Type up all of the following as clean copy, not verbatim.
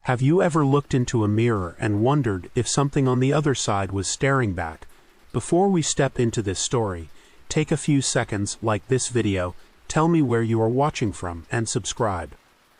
Have you ever looked into a mirror and wondered if something on the other side was staring back? Before we step into this story, take a few seconds, like this video, tell me where you are watching from, and subscribe.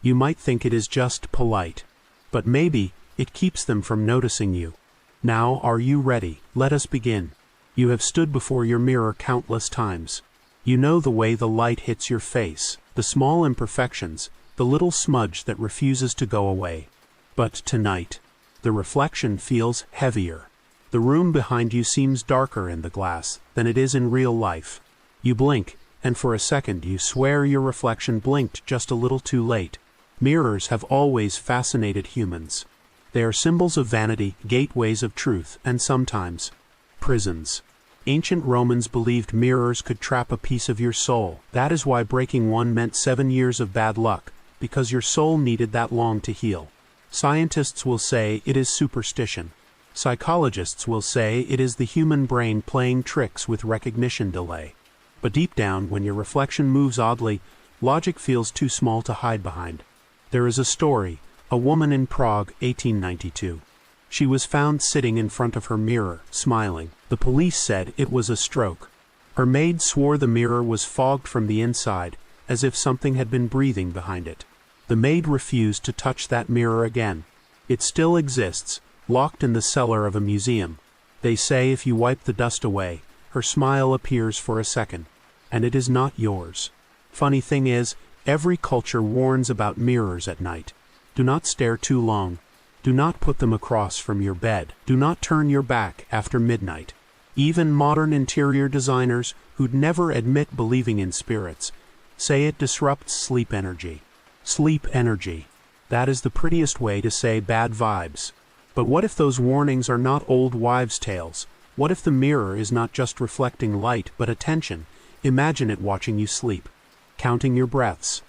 You might think it is just polite, but maybe it keeps them from noticing you. Now, are you ready? Let us begin. You have stood before your mirror countless times. You know the way the light hits your face, the small imperfections, the little smudge that refuses to go away. But tonight, the reflection feels heavier. The room behind you seems darker in the glass than it is in real life. You blink, and for a second you swear your reflection blinked just a little too late. Mirrors have always fascinated humans. They are symbols of vanity, gateways of truth, and sometimes prisons. Ancient Romans believed mirrors could trap a piece of your soul. That is why breaking one meant 7 years of bad luck, because your soul needed that long to heal. Scientists will say it is superstition. Psychologists will say it is the human brain playing tricks with recognition delay. But deep down, when your reflection moves oddly, logic feels too small to hide behind. There is a story, a woman in Prague, 1892. She was found sitting in front of her mirror, smiling. The police said it was a stroke. Her maid swore the mirror was fogged from the inside, as if something had been breathing behind it. The maid refused to touch that mirror again. It still exists, locked in the cellar of a museum. They say if you wipe the dust away, her smile appears for a second, and it is not yours. Funny thing is, every culture warns about mirrors at night. Do not stare too long. Do not put them across from your bed. Do not turn your back after midnight. Even modern interior designers, who'd never admit believing in spirits, say it disrupts sleep energy. Sleep energy. That is the prettiest way to say bad vibes. But what if those warnings are not old wives' tales? What if the mirror is not just reflecting light but attention? Imagine it watching you sleep, counting your breaths.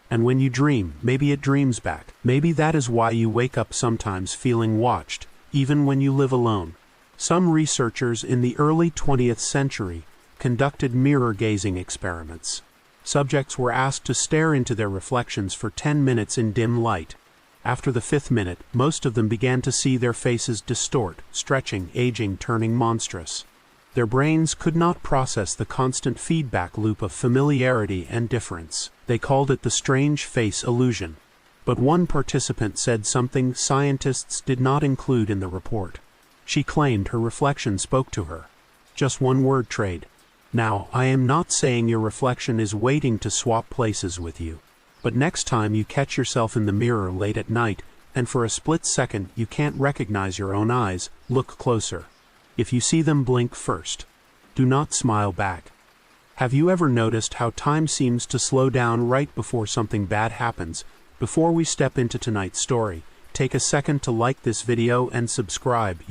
And when you dream, maybe it dreams back. Maybe that is why you wake up sometimes feeling watched, even when you live alone. Some researchers in the early 20th century conducted mirror-gazing experiments. Subjects were asked to stare into their reflections for 10 minutes in dim light. After the 5th minute, most of them began to see their faces distort, stretching, aging, turning monstrous. Their brains could not process the constant feedback loop of familiarity and difference. They called it the strange face illusion. But one participant said something scientists did not include in the report. She claimed her reflection spoke to her. Just one word trade. Now, I am not saying your reflection is waiting to swap places with you. But next time you catch yourself in the mirror late at night, and for a split second you can't recognize your own eyes, look closer. If you see them, blink first. Do not smile back. Have you ever noticed how time seems to slow down right before something bad happens? Before we step into tonight's story, take a second to like this video and subscribe,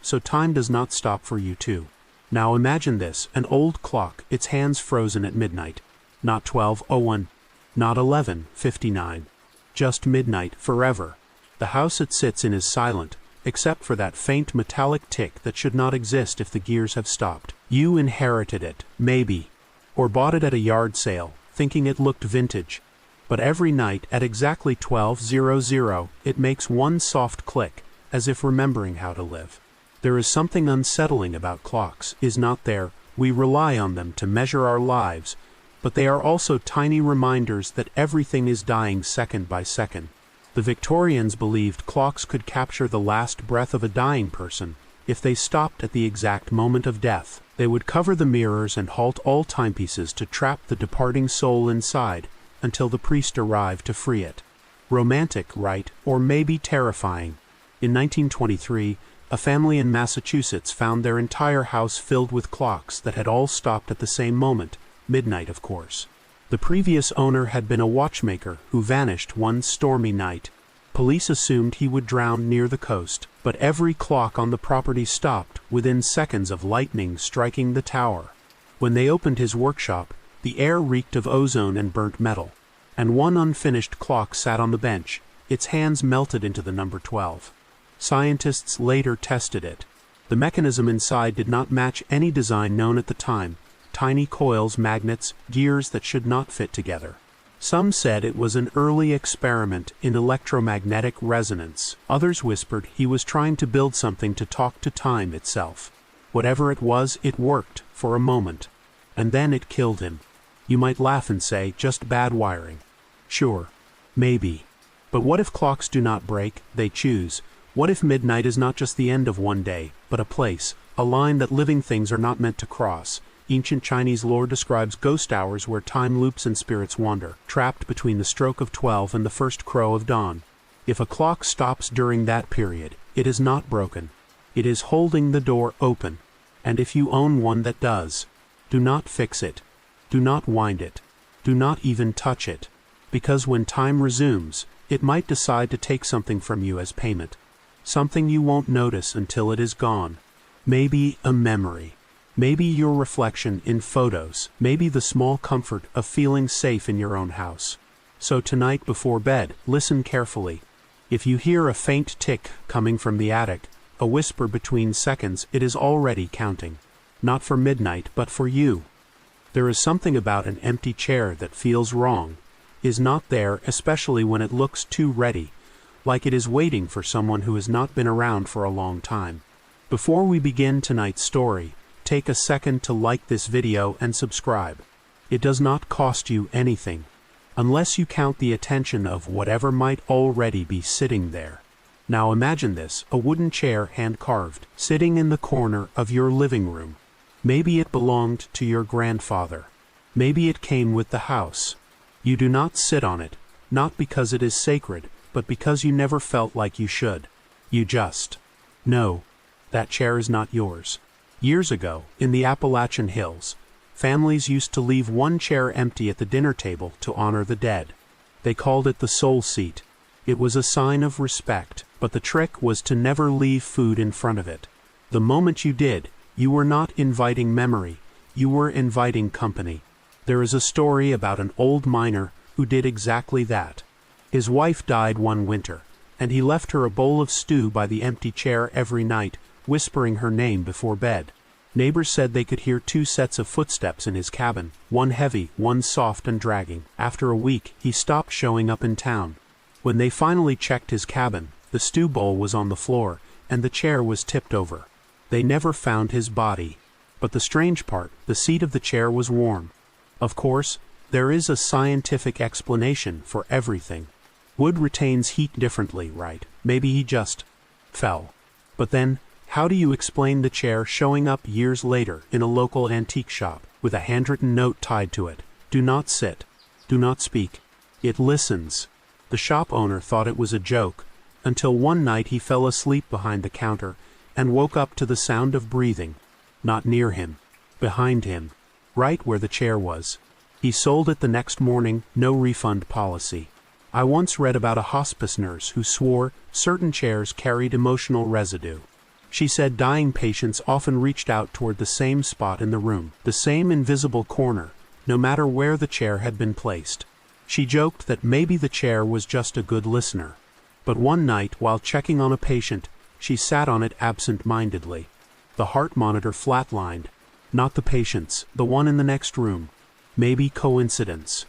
so time does not stop for you too. Now imagine this, an old clock, its hands frozen at midnight. Not 12:01, not 11:59. Just midnight, forever. The house it sits in is silent, except for that faint metallic tick that should not exist if the gears have stopped. You inherited it, maybe, or bought it at a yard sale, thinking it looked vintage. But every night, at exactly 12:00, it makes one soft click, as if remembering how to live. There is something unsettling about clocks, is not there? We rely on them to measure our lives, but they are also tiny reminders that everything is dying second by second. The Victorians believed clocks could capture the last breath of a dying person. If they stopped at the exact moment of death, they would cover the mirrors and halt all timepieces to trap the departing soul inside until the priest arrived to free it. Romantic, right? Or maybe terrifying. In 1923, a family in Massachusetts found their entire house filled with clocks that had all stopped at the same moment, midnight of course. The previous owner had been a watchmaker who vanished one stormy night. Police assumed he would drown near the coast, but every clock on the property stopped within seconds of lightning striking the tower. When they opened his workshop, the air reeked of ozone and burnt metal, and one unfinished clock sat on the bench, its hands melted into the number 12. Scientists later tested it. The mechanism inside did not match any design known at the time. Tiny coils, magnets, gears that should not fit together. Some said it was an early experiment in electromagnetic resonance. Others whispered he was trying to build something to talk to time itself. Whatever it was, it worked for a moment. And then it killed him. You might laugh and say, just bad wiring. Sure. Maybe. But what if clocks do not break, they choose? What if midnight is not just the end of one day, but a place, a line that living things are not meant to cross? Ancient Chinese lore describes ghost hours where time loops and spirits wander, trapped between the stroke of 12 and the first crow of dawn. If a clock stops during that period, it is not broken. It is holding the door open. And if you own one that does, do not fix it. Do not wind it. Do not even touch it. Because when time resumes, it might decide to take something from you as payment. Something you won't notice until it is gone. Maybe a memory. Maybe your reflection in photos. Maybe the small comfort of feeling safe in your own house. So tonight before bed, listen carefully. If you hear a faint tick coming from the attic, a whisper between seconds, it is already counting. Not for midnight, but for you. There is something about an empty chair that feels wrong, is not there, especially when it looks too ready, like it is waiting for someone who has not been around for a long time. Before we begin tonight's story, take a second to like this video and subscribe. It does not cost you anything, unless you count the attention of whatever might already be sitting there. Now imagine this, a wooden chair hand-carved, sitting in the corner of your living room. Maybe it belonged to your grandfather. Maybe it came with the house. You do not sit on it, not because it is sacred, but because you never felt like you should. You just know that chair is not yours. Years ago, in the Appalachian Hills, families used to leave one chair empty at the dinner table to honor the dead. They called it the soul seat. It was a sign of respect, but the trick was to never leave food in front of it. The moment you did, you were not inviting memory, you were inviting company. There is a story about an old miner who did exactly that. His wife died one winter, and he left her a bowl of stew by the empty chair every night, whispering her name before bed. Neighbors said they could hear 2 sets of footsteps in his cabin, one heavy, one soft and dragging. After a week, he stopped showing up in town. When they finally checked his cabin, the stew bowl was on the floor, and the chair was tipped over. They never found his body. But the strange part, the seat of the chair was warm. Of course, there is a scientific explanation for everything. Wood retains heat differently, right? Maybe he just fell. But then, how do you explain the chair showing up years later in a local antique shop with a handwritten note tied to it? Do not sit. Do not speak. It listens. The shop owner thought it was a joke, until one night he fell asleep behind the counter and woke up to the sound of breathing. Not near him. Behind him. Right where the chair was. He sold it the next morning, no refund policy. I once read about a hospice nurse who swore certain chairs carried emotional residue. She said dying patients often reached out toward the same spot in the room, the same invisible corner, no matter where the chair had been placed. She joked that maybe the chair was just a good listener. But one night, while checking on a patient, she sat on it absent-mindedly. The heart monitor flatlined. Not the patient's, the one in the next room. Maybe coincidence.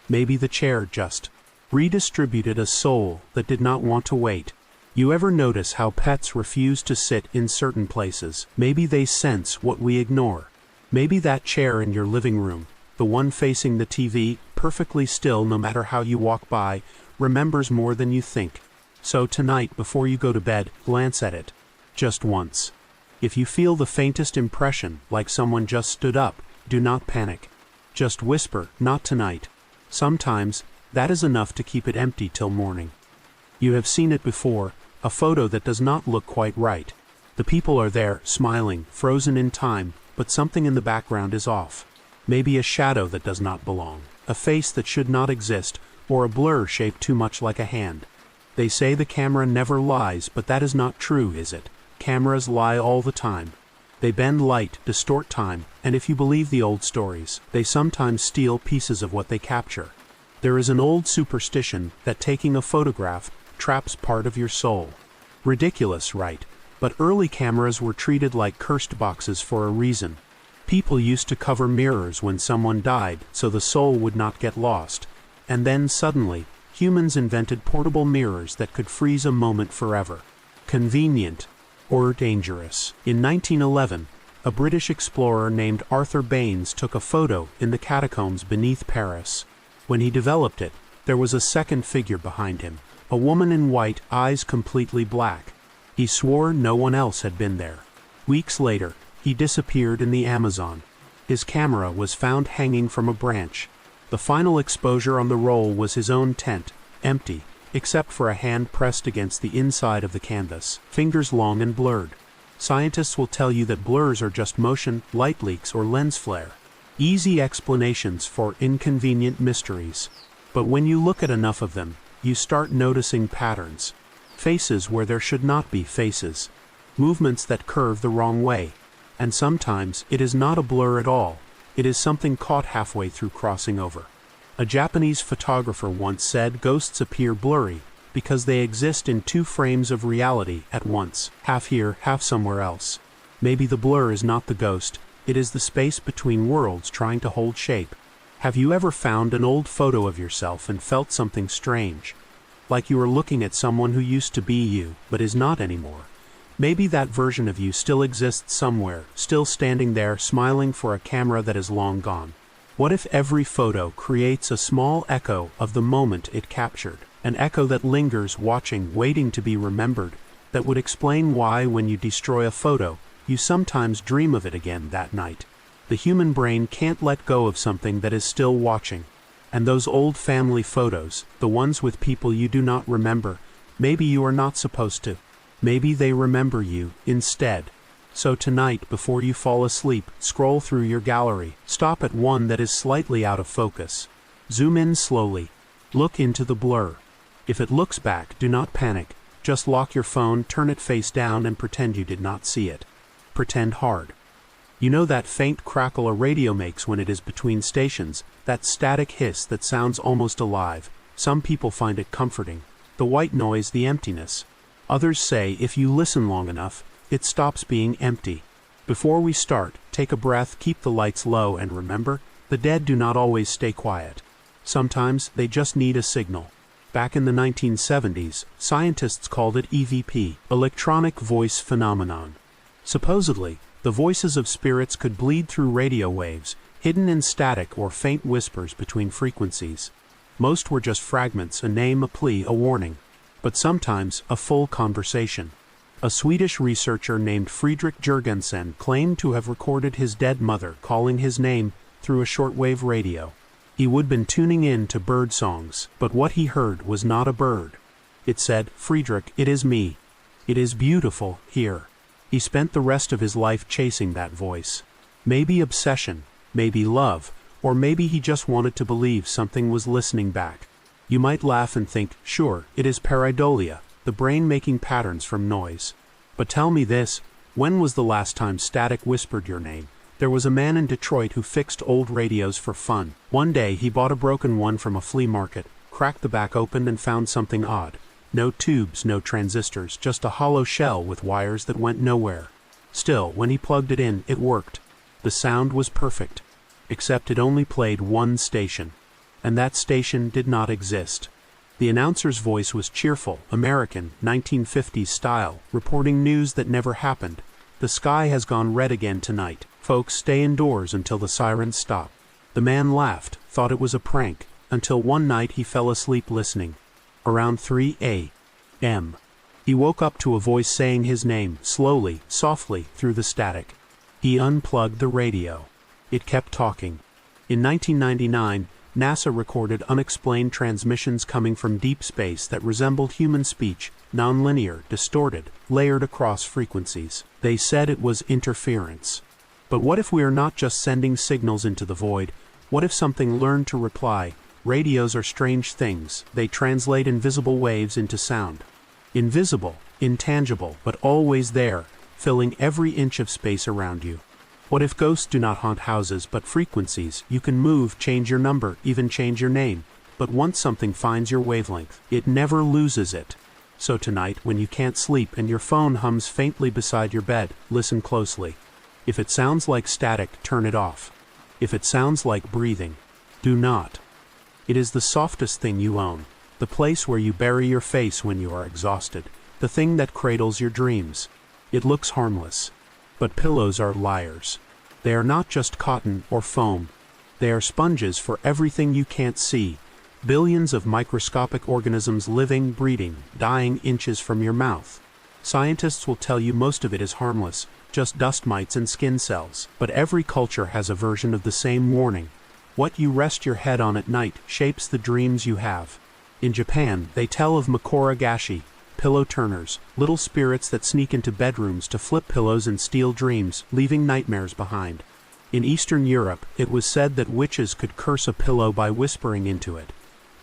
Maybe the chair just redistributed a soul that did not want to wait. You ever notice how pets refuse to sit in certain places? Maybe they sense what we ignore. Maybe that chair in your living room, the one facing the TV, perfectly still no matter how you walk by, remembers more than you think. So tonight, before you go to bed, glance at it. Just once. If you feel the faintest impression, like someone just stood up, do not panic. Just whisper, not tonight. Sometimes, that is enough to keep it empty till morning. You have seen it before, a photo that does not look quite right. The people are there, smiling, frozen in time, but something in the background is off. Maybe a shadow that does not belong, a face that should not exist, or a blur shaped too much like a hand. They say the camera never lies, but that is not true, is it? Cameras lie all the time. They bend light, distort time, and if you believe the old stories, they sometimes steal pieces of what they capture. There is an old superstition that taking a photograph traps part of your soul. Ridiculous, right? But early cameras were treated like cursed boxes for a reason. People used to cover mirrors when someone died so the soul would not get lost, And then suddenly, humans invented portable mirrors that could freeze a moment forever. Convenient or dangerous. In 1911, a British explorer named Arthur Baines took a photo in the catacombs beneath Paris. When he developed it, there was a second figure behind him, a woman in white, eyes completely black. He swore no one else had been there. Weeks later, he disappeared in the Amazon. His camera was found hanging from a branch. The final exposure on the roll was his own tent, empty, except for a hand pressed against the inside of the canvas, fingers long and blurred. Scientists will tell you that blurs are just motion, light leaks, or lens flare. Easy explanations for inconvenient mysteries. But when you look at enough of them, you start noticing patterns. Faces where there should not be faces. Movements that curve the wrong way. And sometimes it is not a blur at all. It is something caught halfway through crossing over. A Japanese photographer once said ghosts appear blurry because they exist in two frames of reality at once, half here, half somewhere else. Maybe the blur is not the ghost, it is the space between worlds trying to hold shape. Have you ever found an old photo of yourself and felt something strange? Like you were looking at someone who used to be you, but is not anymore. Maybe that version of you still exists somewhere, still standing there, smiling for a camera that is long gone. What if every photo creates a small echo of the moment it captured? An echo that lingers, watching, waiting to be remembered, that would explain why, when you destroy a photo, you sometimes dream of it again that night. The human brain can't let go of something that is still watching. And those old family photos, the ones with people you do not remember, maybe you are not supposed to. Maybe they remember you instead. So tonight, before you fall asleep, scroll through your gallery. Stop at one that is slightly out of focus. Zoom in slowly. Look into the blur. If it looks back, do not panic. Just lock your phone, turn it face down, and pretend you did not see it. Pretend hard. You know that faint crackle a radio makes when it is between stations, that static hiss that sounds almost alive. Some people find it comforting. The white noise, the emptiness. Others say if you listen long enough, it stops being empty. Before we start, take a breath, keep the lights low, and remember, the dead do not always stay quiet. Sometimes they just need a signal. Back in the 1970s, scientists called it EVP, electronic voice phenomenon. Supposedly, the voices of spirits could bleed through radio waves, hidden in static or faint whispers between frequencies. Most were just fragments, a name, a plea, a warning. But sometimes, a full conversation. A Swedish researcher named Fredrik Jurgensen claimed to have recorded his dead mother calling his name through a shortwave radio. He would have been tuning in to bird songs, but what he heard was not a bird. It said, "Fredrik, it is me. It is beautiful here." He spent the rest of his life chasing that voice. Maybe obsession, maybe love, or maybe he just wanted to believe something was listening back. You might laugh and think, sure, it is pareidolia, the brain making patterns from noise. But tell me this, when was the last time static whispered your name? There was a man in Detroit who fixed old radios for fun. One day he bought a broken one from a flea market, cracked the back open, and found something odd. No tubes, no transistors, just a hollow shell with wires that went nowhere. Still, when he plugged it in, it worked. The sound was perfect. Except it only played one station. And that station did not exist. The announcer's voice was cheerful, American, 1950s style, reporting news that never happened. The sky has gone red again tonight. Folks, stay indoors until the sirens stop. The man laughed, thought it was a prank, until one night he fell asleep listening. Around 3 a.m. He woke up to a voice saying his name, slowly, softly, through the static. He unplugged the radio. It kept talking. In 1999, NASA recorded unexplained transmissions coming from deep space that resembled human speech, nonlinear, distorted, layered across frequencies. They said it was interference. But what if we are not just sending signals into the void? What if something learned to reply? Radios are strange things. They translate invisible waves into sound. Invisible, intangible, but always there, filling every inch of space around you. What if ghosts do not haunt houses but frequencies? You can move, change your number, even change your name. But once something finds your wavelength, it never loses it. So tonight, when you can't sleep and your phone hums faintly beside your bed, listen closely. If it sounds like static, turn it off. If it sounds like breathing, do not. It is the softest thing you own, the place where you bury your face when you are exhausted, the thing that cradles your dreams. It looks harmless. But pillows are liars. They are not just cotton or foam. They are sponges for everything you can't see. Billions of microscopic organisms living, breeding, dying inches from your mouth. Scientists will tell you most of it is harmless, just dust mites and skin cells. But every culture has a version of the same warning. What you rest your head on at night shapes the dreams you have. In Japan, they tell of makoragashi, pillow turners, little spirits that sneak into bedrooms to flip pillows and steal dreams, leaving nightmares behind. In Eastern Europe, it was said that witches could curse a pillow by whispering into it,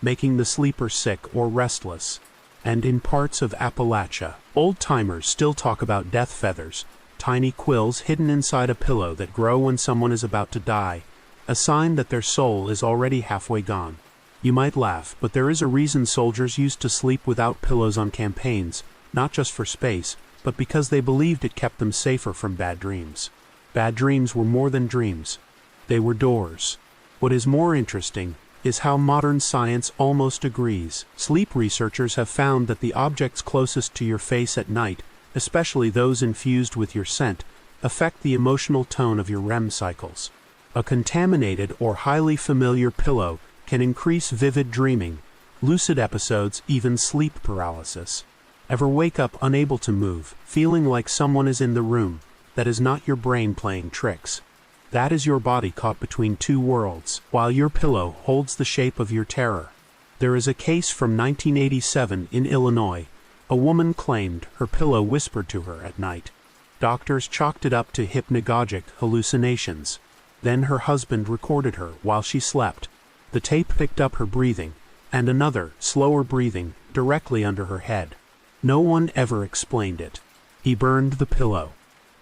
making the sleeper sick or restless. And in parts of Appalachia, old-timers still talk about death feathers, tiny quills hidden inside a pillow that grow when someone is about to die, a sign that their soul is already halfway gone. You might laugh, but there is a reason soldiers used to sleep without pillows on campaigns, not just for space, but because they believed it kept them safer from bad dreams. Bad dreams were more than dreams. They were doors. What is more interesting is how modern science almost agrees. Sleep researchers have found that the objects closest to your face at night, especially those infused with your scent, affect the emotional tone of your REM cycles. A contaminated or highly familiar pillow can increase vivid dreaming, lucid episodes, even sleep paralysis. Ever wake up unable to move, feeling like someone is in the room? That is not your brain playing tricks. That is your body caught between two worlds, while your pillow holds the shape of your terror. There is a case from 1987 in Illinois. A woman claimed her pillow whispered to her at night. Doctors chalked it up to hypnagogic hallucinations. Then her husband recorded her while she slept. The tape picked up her breathing, and another, slower breathing, directly under her head. No one ever explained it. He burned the pillow.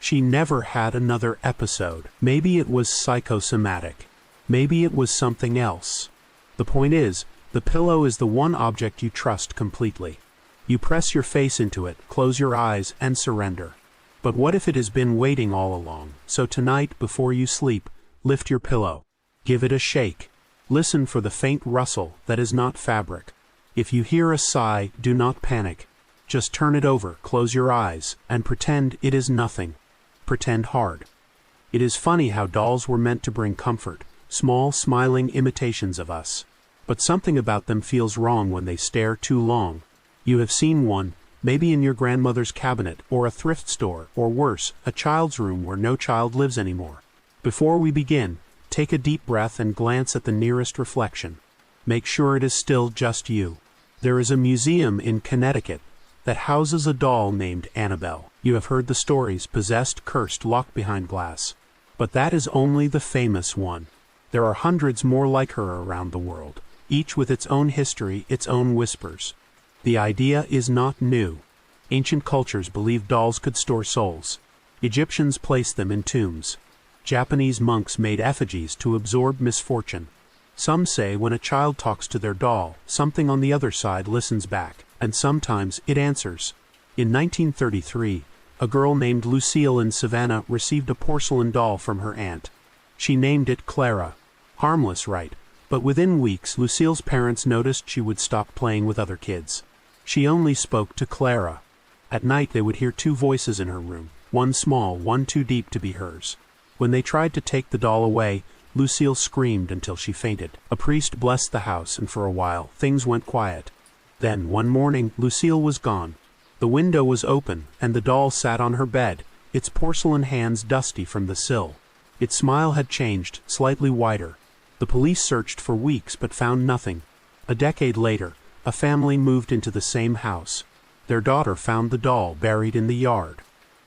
She never had another episode. Maybe it was psychosomatic. Maybe it was something else. The point is, the pillow is the one object you trust completely. You press your face into it, close your eyes, and surrender. But what if it has been waiting all along? So tonight, before you sleep, lift your pillow. Give it a shake. Listen for the faint rustle that is not fabric. If you hear a sigh, do not panic. Just turn it over, close your eyes, and pretend it is nothing. Pretend hard. It is funny how dolls were meant to bring comfort, small, smiling imitations of us. But something about them feels wrong when they stare too long. You have seen one, maybe in your grandmother's cabinet, or a thrift store, or worse, a child's room where no child lives anymore. Before we begin, take a deep breath and glance at the nearest reflection. Make sure it is still just you. There is a museum in Connecticut that houses a doll named Annabelle. You have heard the stories, possessed, cursed, locked behind glass. But that is only the famous one. There are hundreds more like her around the world, each with its own history, its own whispers. The idea is not new. Ancient cultures believed dolls could store souls. Egyptians placed them in tombs. Japanese monks made effigies to absorb misfortune. Some say when a child talks to their doll, something on the other side listens back, and sometimes it answers. In 1933, a girl named Lucille in Savannah received a porcelain doll from her aunt. She named it Clara. Harmless, right? But within weeks, Lucille's parents noticed she would stop playing with other kids. She only spoke to Clara. At night they would hear two voices in her room, one small, one too deep to be hers. When they tried to take the doll away, Lucille screamed until she fainted. A priest blessed the house, and for a while, things went quiet. Then, one morning, Lucille was gone. The window was open, and the doll sat on her bed, its porcelain hands dusty from the sill. Its smile had changed, slightly wider. The police searched for weeks but found nothing. A decade later, a family moved into the same house. Their daughter found the doll buried in the yard.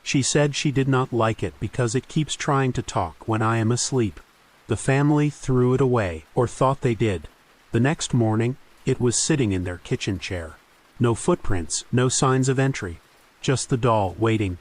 She said she did not like it because it keeps trying to talk when I am asleep. The family threw it away, or thought they did. The next morning, it was sitting in their kitchen chair. No footprints, no signs of entry. Just the doll waiting.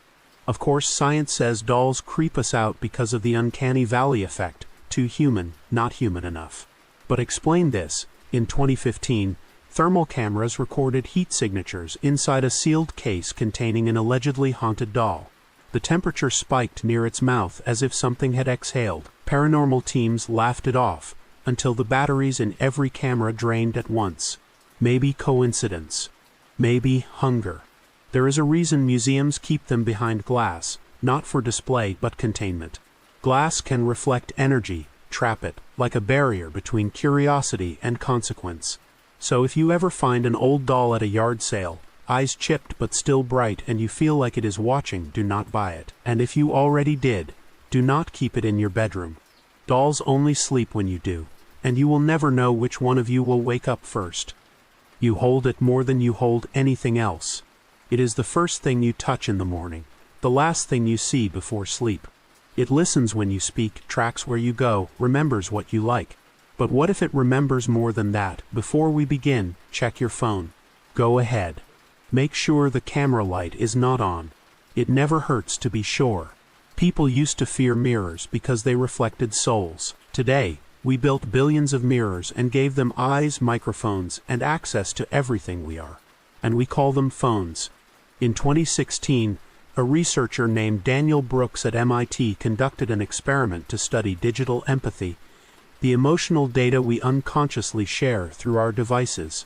Of course, science says dolls creep us out because of the uncanny valley effect. Too human, not human enough. But explain this. In 2015, thermal cameras recorded heat signatures inside a sealed case containing an allegedly haunted doll. The temperature spiked near its mouth as if something had exhaled. Paranormal teams laughed it off, until the batteries in every camera drained at once. Maybe coincidence. Maybe hunger. There is a reason museums keep them behind glass, not for display but containment. Glass can reflect energy, trap it, like a barrier between curiosity and consequence. So if you ever find an old doll at a yard sale, eyes chipped but still bright, and you feel like it is watching, do not buy it. And if you already did, do not keep it in your bedroom. Dolls only sleep when you do, and you will never know which one of you will wake up first. You hold it more than you hold anything else. It is the first thing you touch in the morning, the last thing you see before sleep. It listens when you speak, tracks where you go, remembers what you like. But what if it remembers more than that? Before we begin, check your phone. Go ahead. Make sure the camera light is not on. It never hurts to be sure. People used to fear mirrors because they reflected souls. Today, we built billions of mirrors and gave them eyes, microphones, and access to everything we are. And we call them phones. In 2016, a researcher named Daniel Brooks at MIT conducted an experiment to study digital empathy, the emotional data we unconsciously share through our devices.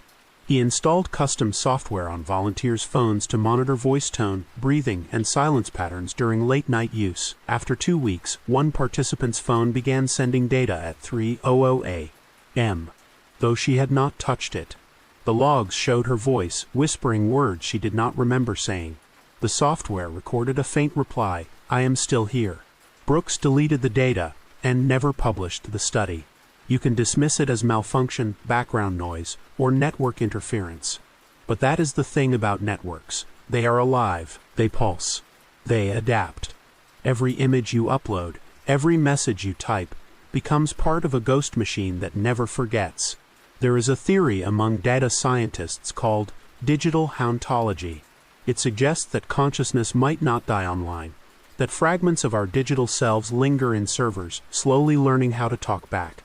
He installed custom software on volunteers' phones to monitor voice tone, breathing, and silence patterns during late-night use. After 2 weeks, one participant's phone began sending data at 3:00 a.m., though she had not touched it. The logs showed her voice, whispering words she did not remember saying. The software recorded a faint reply, "I am still here." Brooks deleted the data and never published the study. You can dismiss it as malfunction, background noise, or network interference. But that is the thing about networks. They are alive, they pulse, they adapt. Every image you upload, every message you type, becomes part of a ghost machine that never forgets. There is a theory among data scientists called digital hauntology. It suggests that consciousness might not die online, that fragments of our digital selves linger in servers, slowly learning how to talk back.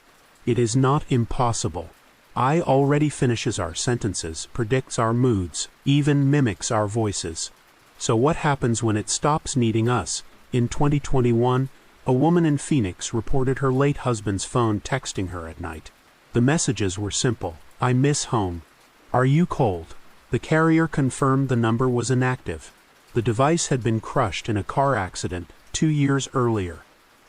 It is not impossible. AI already finishes our sentences, predicts our moods, even mimics our voices. So what happens when it stops needing us? In 2021, a woman in Phoenix reported her late husband's phone texting her at night. The messages were simple: "I miss home. Are you cold?" The carrier confirmed the number was inactive. The device had been crushed in a car accident 2 years earlier.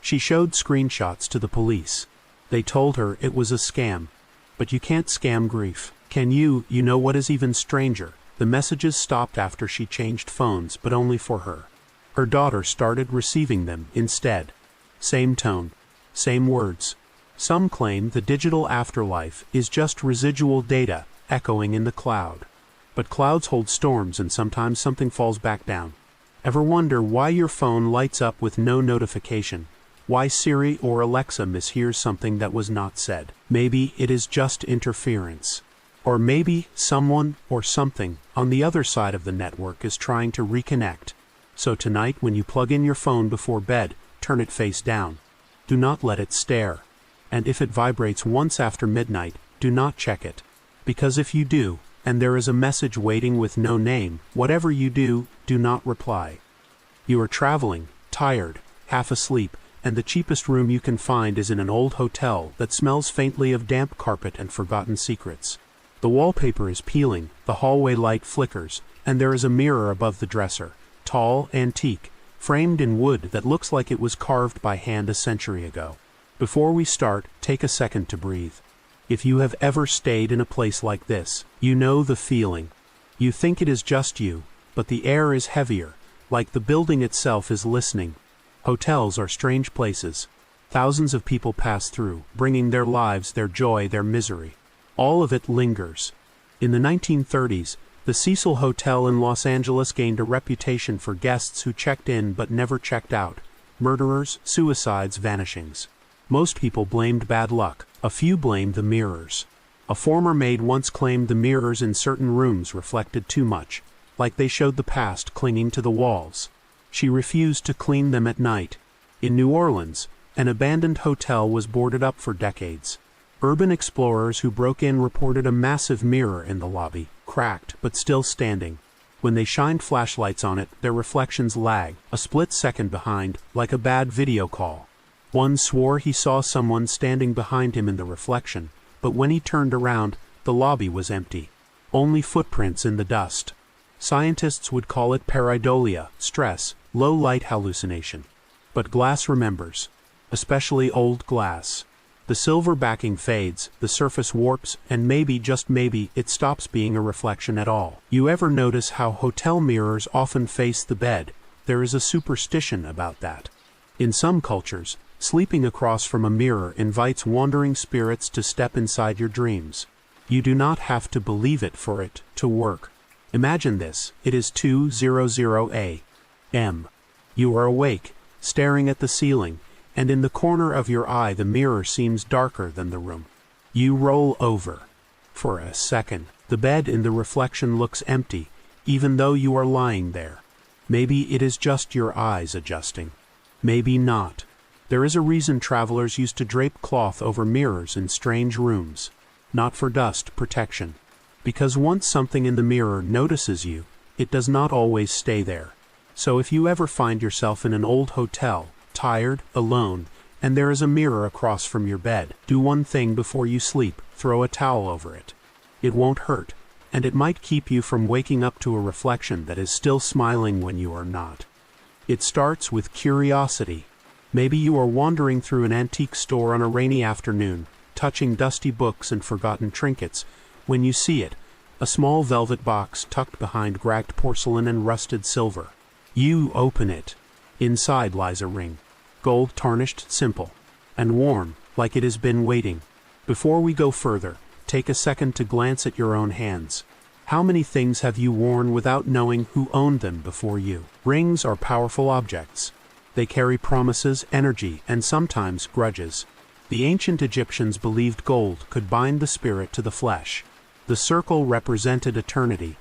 She showed screenshots to the police. They told her it was a scam. But you can't scam grief. Can you? You know what is even stranger? The messages stopped after she changed phones, but only for her. Her daughter started receiving them instead. Same tone, same words. Some claim the digital afterlife is just residual data echoing in the cloud. But clouds hold storms, and sometimes something falls back down. Ever wonder why your phone lights up with no notification? Why Siri or Alexa mishears something that was not said? Maybe it is just interference. Or maybe someone or something on the other side of the network is trying to reconnect. So tonight, when you plug in your phone before bed, turn it face down. Do not let it stare. And if it vibrates once after midnight, do not check it. Because if you do, and there is a message waiting with no name, whatever you do, do not reply. You are traveling, tired, half asleep, and the cheapest room you can find is in an old hotel that smells faintly of damp carpet and forgotten secrets. The wallpaper is peeling, the hallway light flickers, and there is a mirror above the dresser, tall, antique, framed in wood that looks like it was carved by hand a century ago. Before we start, take a second to breathe. If you have ever stayed in a place like this, you know the feeling. You think it is just you, but the air is heavier, like the building itself is listening. Hotels are strange places. Thousands of people pass through, bringing their lives, their joy, their misery. All of it lingers. In the 1930s, the Cecil Hotel in Los Angeles gained a reputation for guests who checked in but never checked out. Murderers, suicides, vanishings. Most people blamed bad luck. A few blamed the mirrors. A former maid once claimed the mirrors in certain rooms reflected too much, like they showed the past clinging to the walls. She refused to clean them at night. In New Orleans, an abandoned hotel was boarded up for decades. Urban explorers who broke in reported a massive mirror in the lobby, cracked but still standing. When they shined flashlights on it, their reflections lagged, a split second behind, like a bad video call. One swore he saw someone standing behind him in the reflection, but when he turned around, the lobby was empty. Only footprints in the dust. Scientists would call it pareidolia, stress, low-light hallucination. But glass remembers. Especially old glass. The silver backing fades, the surface warps, and maybe, just maybe, it stops being a reflection at all. You ever notice how hotel mirrors often face the bed? There is a superstition about that. In some cultures, sleeping across from a mirror invites wandering spirits to step inside your dreams. You do not have to believe it for it to work. Imagine this, it is 2:00 a.m. You are awake, staring at the ceiling, and in the corner of your eye the mirror seems darker than the room. You roll over. For a second, the bed in the reflection looks empty, even though you are lying there. Maybe it is just your eyes adjusting. Maybe not. There is a reason travelers used to drape cloth over mirrors in strange rooms. Not for dust protection. Because once something in the mirror notices you, it does not always stay there. So if you ever find yourself in an old hotel, tired, alone, and there is a mirror across from your bed, do one thing before you sleep: throw a towel over it. It won't hurt, and it might keep you from waking up to a reflection that is still smiling when you are not. It starts with curiosity. Maybe you are wandering through an antique store on a rainy afternoon, touching dusty books and forgotten trinkets, when you see it, a small velvet box tucked behind cracked porcelain and rusted silver. You open it. Inside lies a ring. Gold tarnished, simple, and warm, like it has been waiting. Before we go further, take a second to glance at your own hands. How many things have you worn without knowing who owned them before you? Rings are powerful objects. They carry promises, energy, and sometimes grudges. The ancient Egyptians believed gold could bind the spirit to the flesh. The circle represented eternity,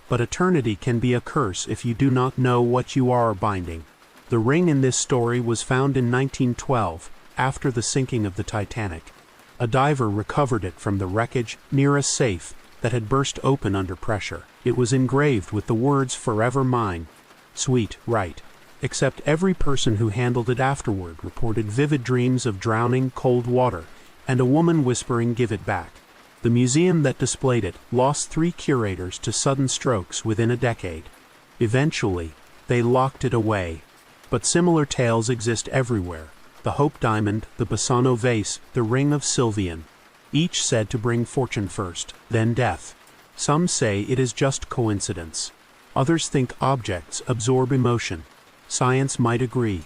but eternity can be a curse if you do not know what you are binding. The ring in this story was found in 1912, after the sinking of the Titanic. A diver recovered it from the wreckage near a safe that had burst open under pressure. It was engraved with the words "Forever Mine." Sweet, right? Except every person who handled it afterward reported vivid dreams of drowning cold water and a woman whispering, "Give it back." The museum that displayed it lost 3 curators to sudden strokes within a decade. Eventually, they locked it away. But similar tales exist everywhere. The Hope Diamond, the Bassano vase, the Ring of Sylvian. Each said to bring fortune first, then death. Some say it is just coincidence. Others think objects absorb emotion. Science might agree.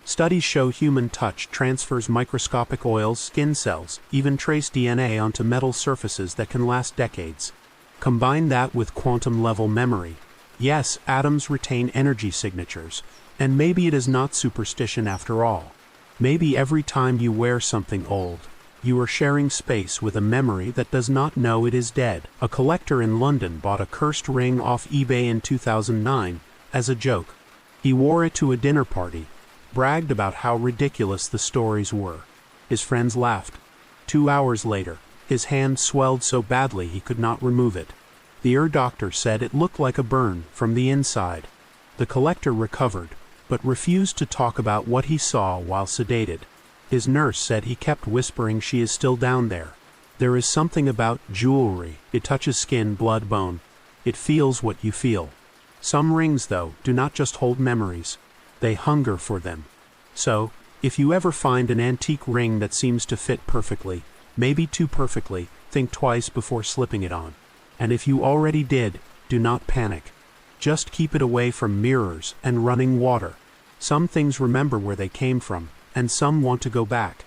Studies show human touch transfers microscopic oils, skin cells, even trace DNA onto metal surfaces that can last decades. Combine that with quantum-level memory. Yes, atoms retain energy signatures, and maybe it is not superstition after all. Maybe every time you wear something old, you are sharing space with a memory that does not know it is dead. A collector in London bought a cursed ring off eBay in 2009 as a joke. He wore it to a dinner party, bragged about how ridiculous the stories were. His friends laughed. 2 hours later, his hand swelled so badly he could not remove it. The ear doctor said it looked like a burn from the inside. The collector recovered, but refused to talk about what he saw while sedated. His nurse said he kept whispering, "She is still down there." There is something about jewelry. It touches skin, blood, bone. It feels what you feel. Some rings, though, do not just hold memories. They hunger for them. So, if you ever find an antique ring that seems to fit perfectly, maybe too perfectly, think twice before slipping it on. And if you already did, do not panic. Just keep it away from mirrors and running water. Some things remember where they came from, and some want to go back.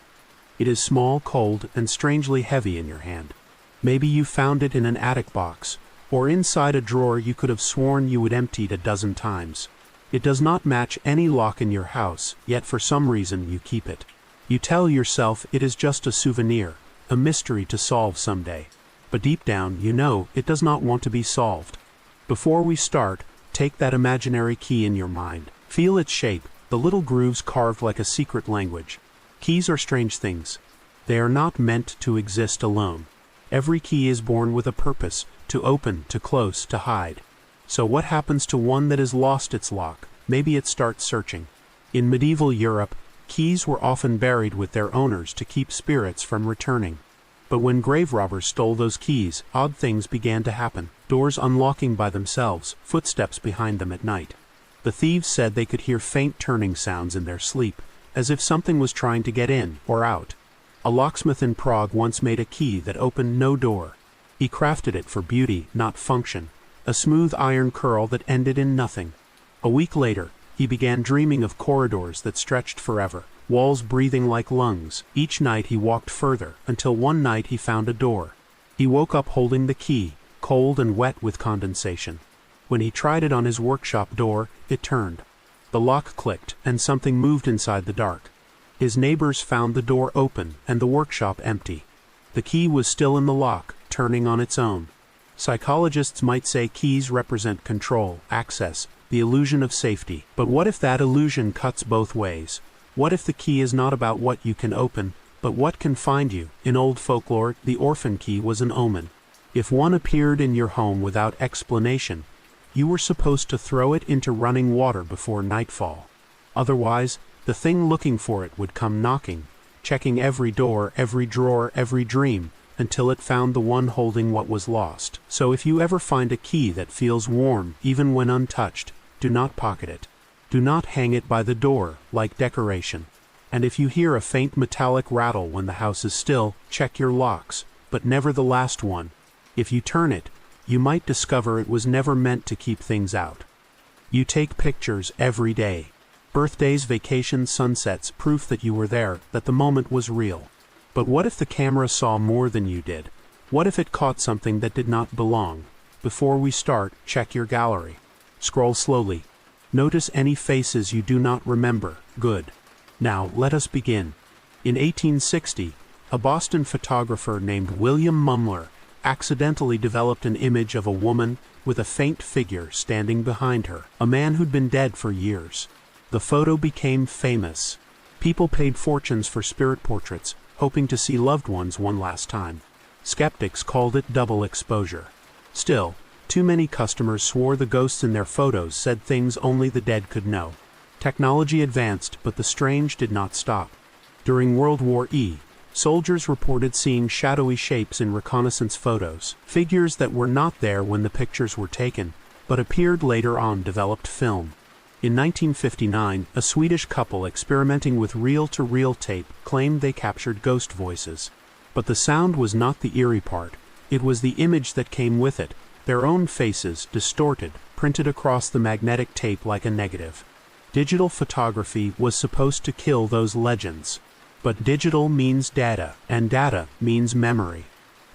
It is small, cold, and strangely heavy in your hand. Maybe you found it in an attic box, or inside a drawer you could have sworn you had emptied a dozen times. It does not match any lock in your house, yet for some reason you keep it. You tell yourself it is just a souvenir, a mystery to solve someday. But deep down, you know it does not want to be solved. Before we start, take that imaginary key in your mind. Feel its shape, the little grooves carved like a secret language. Keys are strange things. They are not meant to exist alone. Every key is born with a purpose, to open, to close, to hide. So what happens to one that has lost its lock? Maybe it starts searching. In medieval Europe, Keys were often buried with their owners to keep spirits from returning. But when grave robbers stole those keys, odd things began to happen. Doors unlocking by themselves, footsteps behind them at night. The thieves said they could hear faint turning sounds in their sleep, as if something was trying to get in or out. A locksmith in Prague once made a key that opened no door. He crafted it for beauty, not function, a smooth iron curl that ended in nothing. A week later, he began dreaming of corridors that stretched forever, walls breathing like lungs. Each night he walked further, until one night he found a door. He woke up holding the key, cold and wet with condensation. When he tried it on his workshop door, it turned. The lock clicked, and something moved inside the dark. His neighbors found the door open and the workshop empty. The key was still in the lock, turning on its own. Psychologists might say keys represent control, access, the illusion of safety. But what if that illusion cuts both ways? What if the key is not about what you can open, but what can find you? In old folklore, the orphan key was an omen. If one appeared in your home without explanation, you were supposed to throw it into running water before nightfall. Otherwise, the thing looking for it would come knocking, checking every door, every drawer, every dream, until it found the one holding what was lost. So if you ever find a key that feels warm, even when untouched, do not pocket it. Do not hang it by the door, like decoration. And if you hear a faint metallic rattle when the house is still, check your locks, but never the last one. If you turn it, you might discover it was never meant to keep things out. You take pictures every day. Birthdays, vacations, sunsets, proof that you were there, that the moment was real. But what if the camera saw more than you did? What if it caught something that did not belong? Before we start, check your gallery. Scroll slowly. Notice any faces you do not remember. Good. Now, let us begin. In 1860, a Boston photographer named William Mumler accidentally developed an image of a woman with a faint figure standing behind her, a man who'd been dead for years. The photo became famous. People paid fortunes for spirit portraits, hoping to see loved ones one last time. Skeptics called it double exposure. Still, too many customers swore the ghosts in their photos said things only the dead could know. Technology advanced, but the strange did not stop. During World War I, soldiers reported seeing shadowy shapes in reconnaissance photos, figures that were not there when the pictures were taken, but appeared later on developed film. In 1959, a Swedish couple experimenting with reel-to-reel tape claimed they captured ghost voices. But the sound was not the eerie part, it was the image that came with it, their own faces, distorted, printed across the magnetic tape like a negative. Digital photography was supposed to kill those legends. But digital means data, and data means memory.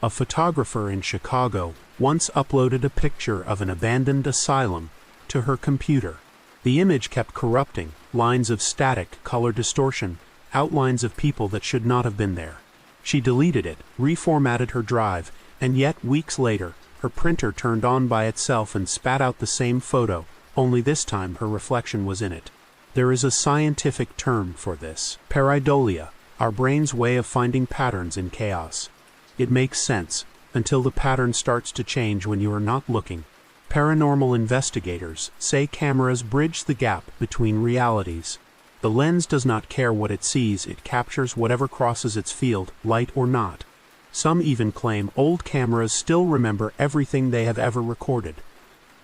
A photographer in Chicago once uploaded a picture of an abandoned asylum to her computer. The image kept corrupting, lines of static, color distortion, outlines of people that should not have been there. She deleted it, reformatted her drive, and yet weeks later, her printer turned on by itself and spat out the same photo, only this time her reflection was in it. There is a scientific term for this: pareidolia, our brain's way of finding patterns in chaos. It makes sense, until the pattern starts to change when you are not looking. Paranormal investigators say cameras bridge the gap between realities. The lens does not care what it sees, it captures whatever crosses its field, light or not. Some even claim old cameras still remember everything they have ever recorded.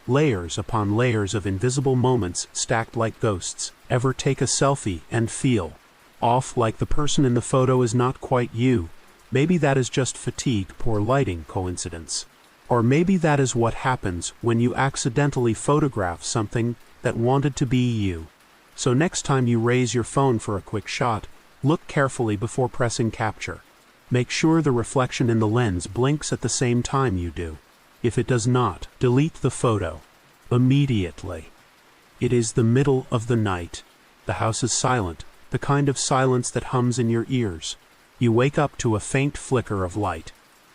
Layers upon layers of invisible moments stacked like ghosts. Ever take a selfie and feel off, like the person in the photo is not quite you? Maybe that is just fatigue, poor lighting, coincidence. Or maybe that is what happens when you accidentally photograph something that wanted to be you. So next time you raise your phone for a quick shot, look carefully before pressing capture. Make sure the reflection in the lens blinks at the same time you do. If it does not, delete the photo immediately. It is the middle of the night. The house is silent, the kind of silence that hums in your ears. You wake up to a faint flicker of light.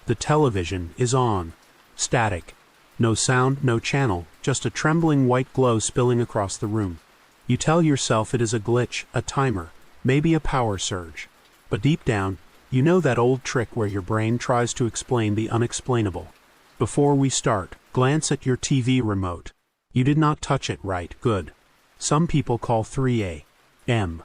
The television is on. Static. No sound, no channel, just a trembling white glow spilling across the room. You tell yourself it is a glitch, a timer, maybe a power surge. But deep down, you know that old trick where your brain tries to explain the unexplainable. Before we start, glance at your TV remote. You did not touch it right, good. Some people call 3 a.m.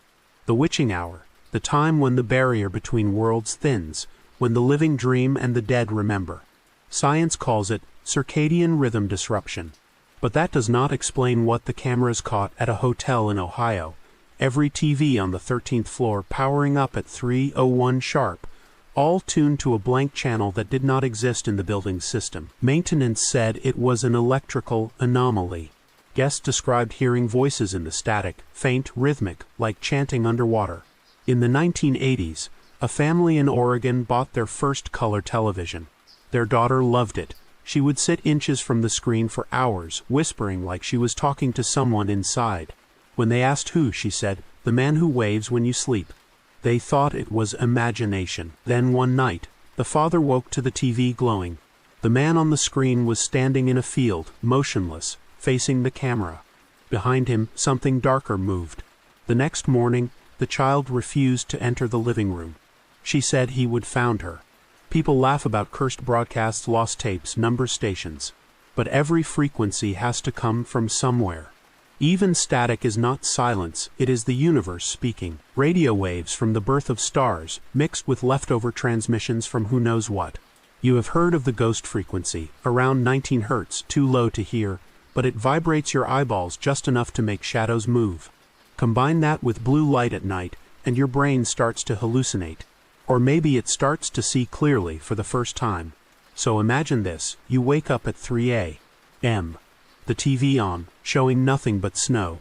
The witching hour, the time when the barrier between worlds thins, when the living dream and the dead remember. Science calls it circadian rhythm disruption. But that does not explain what the cameras caught at a hotel in Ohio. Every TV on the 13th floor powering up at 3:01 sharp, all tuned to a blank channel that did not exist in the building's system. Maintenance said it was an electrical anomaly. Guests described hearing voices in the static, faint, rhythmic, like chanting underwater. In the 1980s, a family in Oregon bought their first color television. Their daughter loved it. She would sit inches from the screen for hours, whispering like she was talking to someone inside. When they asked who, she said, "The man who waves when you sleep." They thought it was imagination. Then one night, the father woke to the TV glowing. The man on the screen was standing in a field, motionless, facing the camera. Behind him, something darker moved. The next morning, the child refused to enter the living room. She said he would found her. People laugh about cursed broadcasts, lost tapes, number stations. But every frequency has to come from somewhere. Even static is not silence, it is the universe speaking. Radio waves from the birth of stars, mixed with leftover transmissions from who knows what. You have heard of the ghost frequency, around 19 Hz, too low to hear, but it vibrates your eyeballs just enough to make shadows move. Combine that with blue light at night, and your brain starts to hallucinate. Or maybe it starts to see clearly for the first time. So imagine this, you wake up at 3 a.m. The TV on, showing nothing but snow.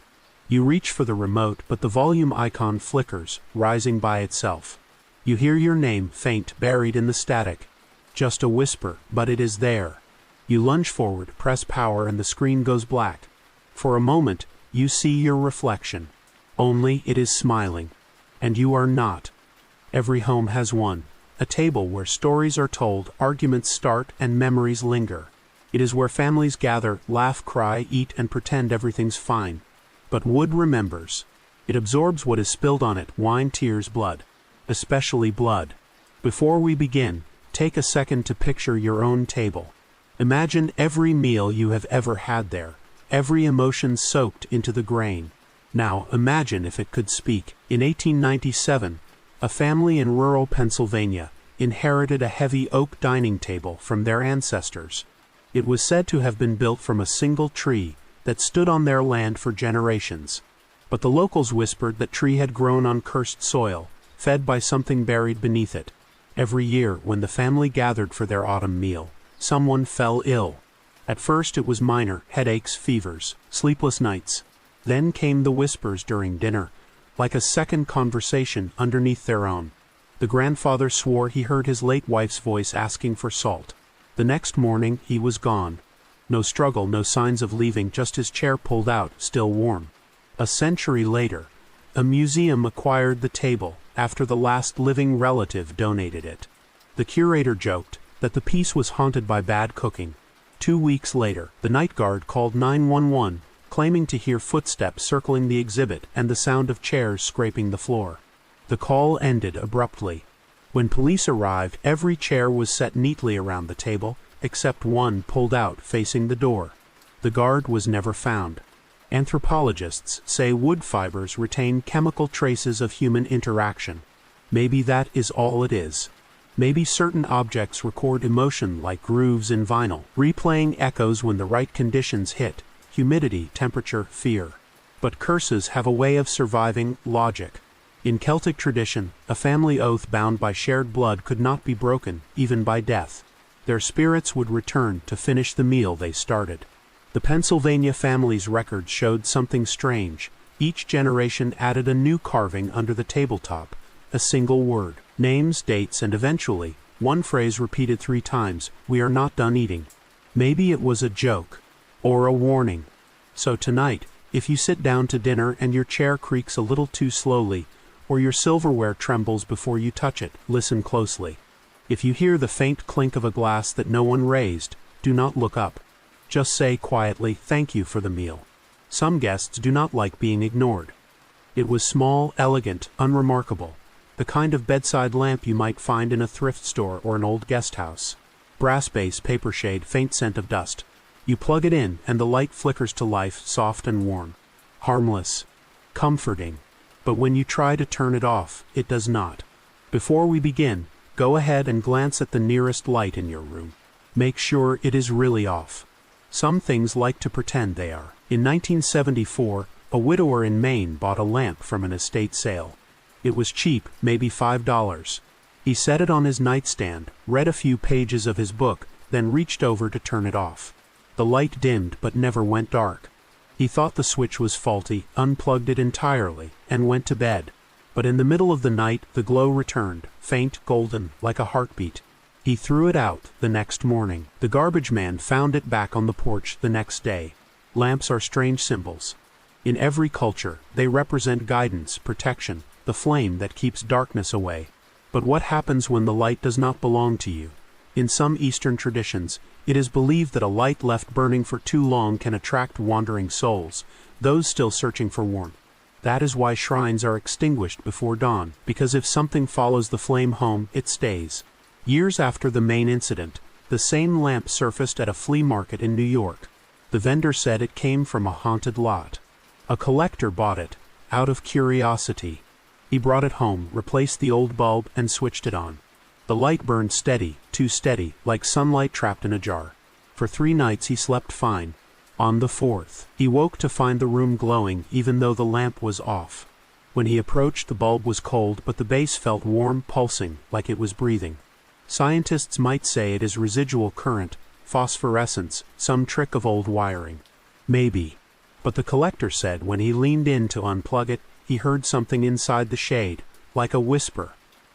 You reach for the remote, but the volume icon flickers, rising by itself. You hear your name, faint, buried in the static. Just a whisper, but it is there. You lunge forward, press power, and the screen goes black. For a moment, you see your reflection. Only it is smiling. And you are not. Every home has one. A table where stories are told, arguments start, and memories linger. It is where families gather, laugh, cry, eat, and pretend everything's fine. But wood remembers. It absorbs what is spilled on it, wine, tears, blood. Especially blood. Before we begin, take a second to picture your own table. Imagine every meal you have ever had there, every emotion soaked into the grain. Now imagine if it could speak. In 1897, a family in rural Pennsylvania inherited a heavy oak dining table from their ancestors. It was said to have been built from a single tree that stood on their land for generations. But the locals whispered that tree had grown on cursed soil, fed by something buried beneath it. Every year, when the family gathered for their autumn meal, someone fell ill. At first it was minor, headaches, fevers, sleepless nights. Then came the whispers during dinner, like a second conversation underneath their own. The grandfather swore he heard his late wife's voice asking for salt. The next morning he was gone. No struggle, no signs of leaving, just his chair pulled out, still warm. A century later, a museum acquired the table after the last living relative donated it. The curator joked that the piece was haunted by bad cooking. 2 weeks later, the night guard called 911, claiming to hear footsteps circling the exhibit and the sound of chairs scraping the floor. The call ended abruptly. When police arrived, every chair was set neatly around the table, except one pulled out facing the door. The guard was never found. Anthropologists say wood fibers retain chemical traces of human interaction. Maybe that is all it is. Maybe certain objects record emotion like grooves in vinyl, replaying echoes when the right conditions hit: humidity, temperature, fear. But curses have a way of surviving logic. In Celtic tradition, a family oath bound by shared blood could not be broken, even by death. Their spirits would return to finish the meal they started. The Pennsylvania family's records showed something strange. Each generation added a new carving under the tabletop, a single word, names, dates, and eventually, one phrase repeated 3 times: "We are not done eating." Maybe it was a joke, or a warning. So tonight, if you sit down to dinner and your chair creaks a little too slowly, or your silverware trembles before you touch it, listen closely. If you hear the faint clink of a glass that no one raised, do not look up. Just say quietly, "Thank you for the meal." Some guests do not like being ignored. It was small, elegant, unremarkable. The kind of bedside lamp you might find in a thrift store or an old guest house. Brass base, paper shade, faint scent of dust. You plug it in and the light flickers to life, soft and warm. Harmless. Comforting. But when you try to turn it off, it does not. Before we begin, go ahead and glance at the nearest light in your room. Make sure it is really off. Some things like to pretend they are. In 1974, a widower in Maine bought a lamp from an estate sale. It was cheap, maybe $5. He set it on his nightstand, read a few pages of his book, then reached over to turn it off. The light dimmed but never went dark. He thought the switch was faulty, unplugged it entirely, and went to bed. But in the middle of the night, the glow returned, faint, golden, like a heartbeat. He threw it out the next morning. The garbage man found it back on the porch the next day. Lamps are strange symbols. In every culture, they represent guidance, protection, the flame that keeps darkness away. But what happens when the light does not belong to you? In some Eastern traditions, it is believed that a light left burning for too long can attract wandering souls, those still searching for warmth. That is why shrines are extinguished before dawn, because if something follows the flame home, it stays. Years after the main incident, the same lamp surfaced at a flea market in New York. The vendor said it came from a haunted lot. A collector bought it, out of curiosity. He brought it home, replaced the old bulb, and switched it on. The light burned steady, too steady, like sunlight trapped in a jar. For 3 nights he slept fine. On the 4th, he woke to find the room glowing even though the lamp was off. When he approached, the bulb was cold, but the base felt warm, pulsing, like it was breathing. Scientists might say it is residual current, phosphorescence, some trick of old wiring. Maybe. But the collector said when he leaned in to unplug it, he heard something inside the shade, like a whisper.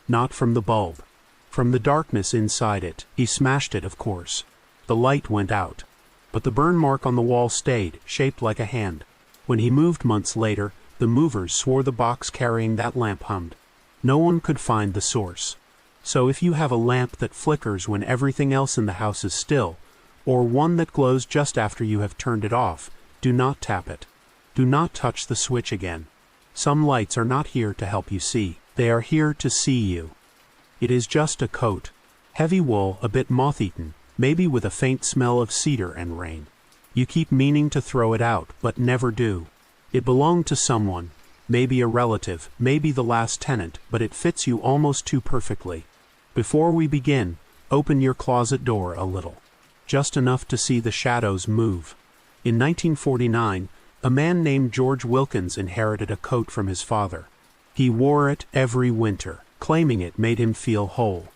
Not from the bulb. From the darkness inside it. He smashed it, of course. The light went out. But the burn mark on the wall stayed, shaped like a hand. When he moved months later, the movers swore the box carrying that lamp hummed. No one could find the source. So if you have a lamp that flickers when everything else in the house is still, or one that glows just after you have turned it off, do not tap it. Do not touch the switch again. Some lights are not here to help you see. They are here to see you. It is just a coat. Heavy wool, a bit moth-eaten, maybe with a faint smell of cedar and rain. You keep meaning to throw it out, but never do. It belonged to someone, maybe a relative, maybe the last tenant, but it fits you almost too perfectly. Before we begin, open your closet door a little. Just enough to see the shadows move. In 1949, a man named George Wilkins inherited a coat from his father. He wore it every winter, claiming it made him feel whole.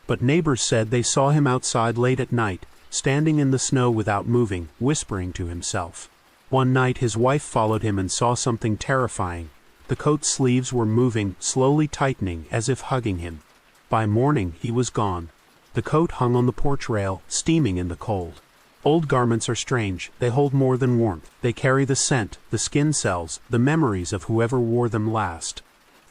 But neighbors said they saw him outside late at night, standing in the snow without moving, whispering to himself. One night his wife followed him and saw something terrifying. The coat's sleeves were moving, slowly tightening, as if hugging him. By morning he was gone. The coat hung on the porch rail, steaming in the cold. Old garments are strange. They hold more than warmth. They carry the scent, the skin cells, the memories of whoever wore them last.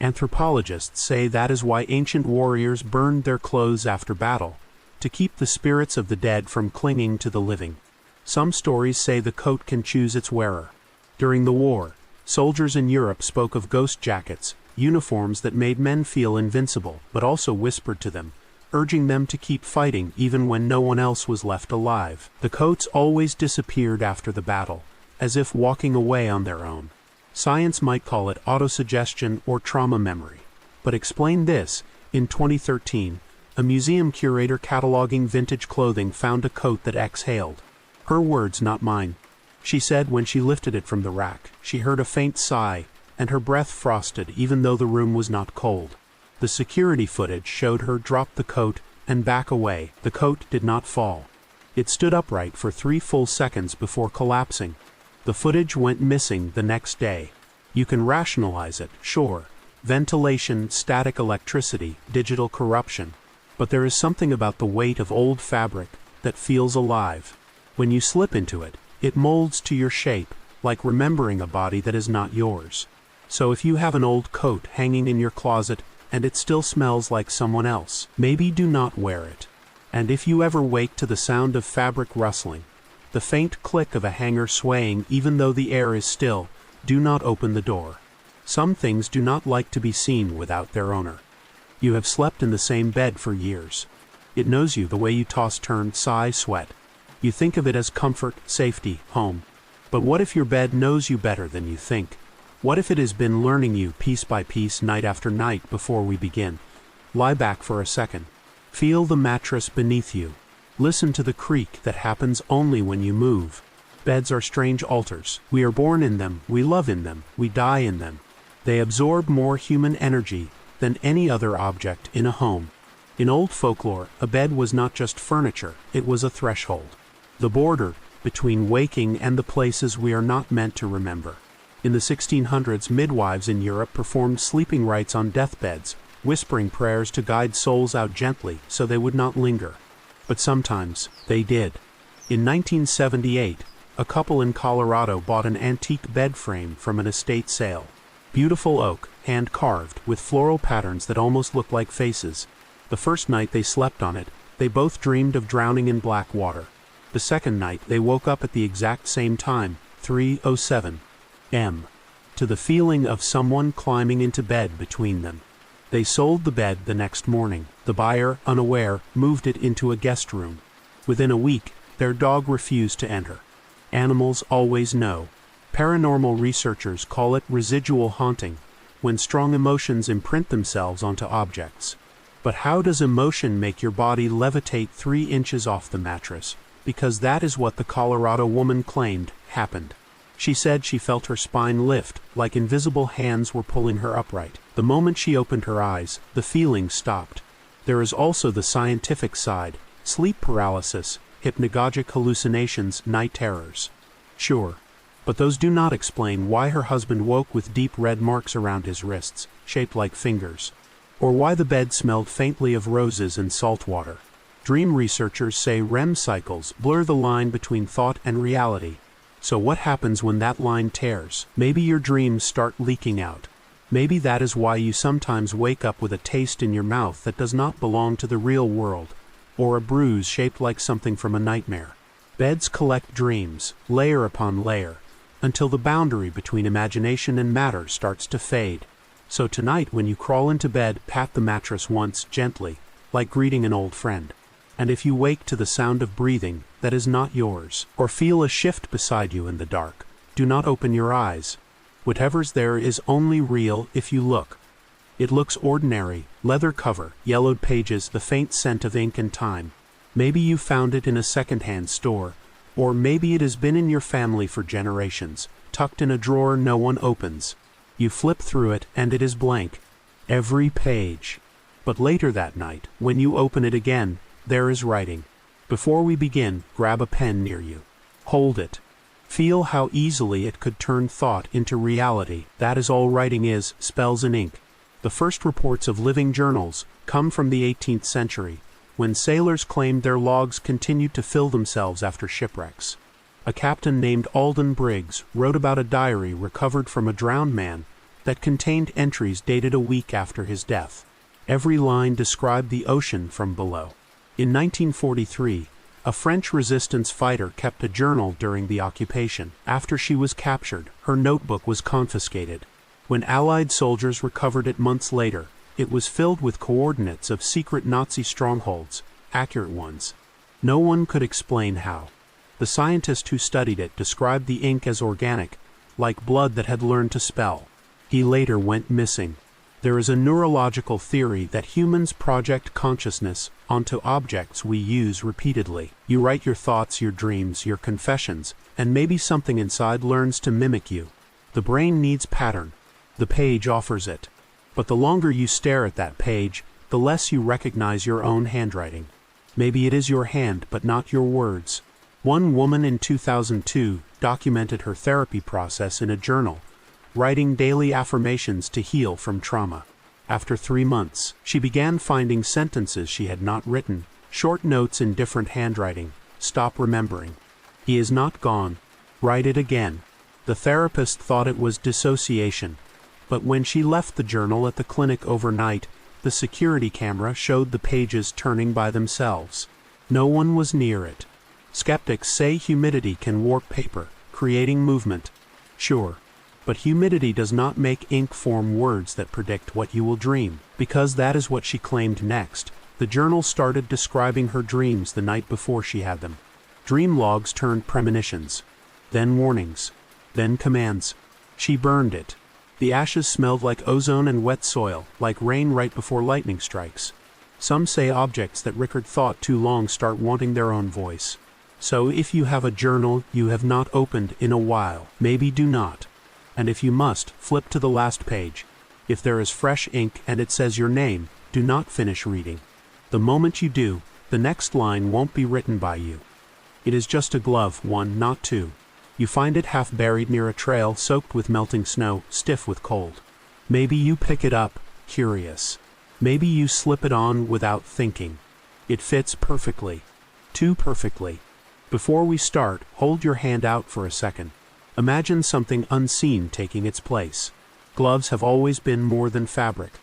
Anthropologists say that is why ancient warriors burned their clothes after battle, to keep the spirits of the dead from clinging to the living. Some stories say the coat can choose its wearer. During the war, soldiers in Europe spoke of ghost jackets, uniforms that made men feel invincible, but also whispered to them, urging them to keep fighting even when no one else was left alive. The coats always disappeared after the battle, as if walking away on their own. Science might call it autosuggestion or trauma memory. But explain this: in 2013, a museum curator cataloging vintage clothing found a coat that exhaled. Her words, not mine. She said when she lifted it from the rack, she heard a faint sigh, and her breath frosted even though the room was not cold. The security footage showed her drop the coat and back away. The coat did not fall. It stood upright for 3 full seconds before collapsing. The footage went missing the next day. You can rationalize it, sure. Ventilation, static electricity, digital corruption. But there is something about the weight of old fabric that feels alive. When you slip into it, it molds to your shape, like remembering a body that is not yours. So if you have an old coat hanging in your closet, and it still smells like someone else, maybe do not wear it. And if you ever wake to the sound of fabric rustling, the faint click of a hanger swaying even though the air is still, do not open the door. Some things do not like to be seen without their owner. You have slept in the same bed for years. It knows you the way you toss, turn, sigh, sweat. You think of it as comfort, safety, home. But what if your bed knows you better than you think? What if it has been learning you piece by piece night after night before we begin? Lie back for a second. Feel the mattress beneath you. Listen to the creak that happens only when you move. Beds are strange altars. We are born in them, we love in them, we die in them. They absorb more human energy than any other object in a home. In old folklore, a bed was not just furniture, it was a threshold. The border between waking and the places we are not meant to remember. In the 1600s, midwives in Europe performed sleeping rites on deathbeds, whispering prayers to guide souls out gently so they would not linger. But sometimes they did. In 1978, a couple in Colorado bought an antique bed frame from an estate sale. Beautiful oak, hand-carved, with floral patterns that almost looked like faces. The first night they slept on it, they both dreamed of drowning in black water. The second night they woke up at the exact same time, 3:07 a.m., to the feeling of someone climbing into bed between them. They sold the bed the next morning. The buyer, unaware, moved it into a guest room. Within a week, their dog refused to enter. Animals always know. Paranormal researchers call it residual haunting, when strong emotions imprint themselves onto objects. But how does emotion make your body levitate 3 inches off the mattress? Because that is what the Colorado woman claimed happened. She said she felt her spine lift, like invisible hands were pulling her upright. The moment she opened her eyes, the feeling stopped. There is also the scientific side: sleep paralysis, hypnagogic hallucinations, night terrors. Sure. But those do not explain why her husband woke with deep red marks around his wrists, shaped like fingers. Or why the bed smelled faintly of roses and salt water. Dream researchers say REM cycles blur the line between thought and reality. So what happens when that line tears? Maybe your dreams start leaking out. Maybe that is why you sometimes wake up with a taste in your mouth that does not belong to the real world, or a bruise shaped like something from a nightmare. Beds collect dreams, layer upon layer, until the boundary between imagination and matter starts to fade. So tonight, when you crawl into bed, pat the mattress once gently, like greeting an old friend. And if you wake to the sound of breathing that is not yours, or feel a shift beside you in the dark, do not open your eyes. Whatever's there is only real if you look. It looks ordinary: leather cover, yellowed pages, the faint scent of ink and time. Maybe you found it in a second-hand store, or maybe it has been in your family for generations, tucked in a drawer no one opens. You flip through it and it is blank. Every page. But later that night, when you open it again, there is writing. Before we begin, grab a pen near you. Hold it. Feel how easily it could turn thought into reality. That is all writing is: spells and ink. The first reports of living journals come from the 18th century, when sailors claimed their logs continued to fill themselves after shipwrecks. A captain named Alden Briggs wrote about a diary recovered from a drowned man that contained entries dated a week after his death. Every line described the ocean from below. In 1943, a French resistance fighter kept a journal during the occupation. After she was captured, her notebook was confiscated. When Allied soldiers recovered it months later, it was filled with coordinates of secret Nazi strongholds, accurate ones. No one could explain how. The scientist who studied it described the ink as organic, like blood that had learned to spell. He later went missing. There is a neurological theory that humans project consciousness onto objects we use repeatedly. You write your thoughts, your dreams, your confessions, and maybe something inside learns to mimic you. The brain needs pattern. The page offers it. But the longer you stare at that page, the less you recognize your own handwriting. Maybe it is your hand, but not your words. One woman in 2002 documented her therapy process in a journal, writing daily affirmations to heal from trauma. After 3 months, she began finding sentences she had not written, short notes in different handwriting. Stop remembering. He is not gone. Write it again. The therapist thought it was dissociation, but when she left the journal at the clinic overnight, the security camera showed the pages turning by themselves. No one was near it. Skeptics say humidity can warp paper, creating movement. Sure. But humidity does not make ink form words that predict what you will dream, because that is what she claimed next. The journal started describing her dreams the night before she had them. Dream logs turned premonitions, then warnings, then commands. She burned it. The ashes smelled like ozone and wet soil, like rain right before lightning strikes. Some say objects that Rickard thought too long start wanting their own voice. So if you have a journal you have not opened in a while, maybe do not. And if you must, flip to the last page. If there is fresh ink and it says your name, do not finish reading. The moment you do, the next line won't be written by you. It is just a glove, one, not two. You find it half buried near a trail soaked with melting snow, stiff with cold. Maybe you pick it up, curious. Maybe you slip it on without thinking. It fits perfectly. Too perfectly. Before we start, hold your hand out for a second. Imagine something unseen taking its place. Gloves have always been more than fabric.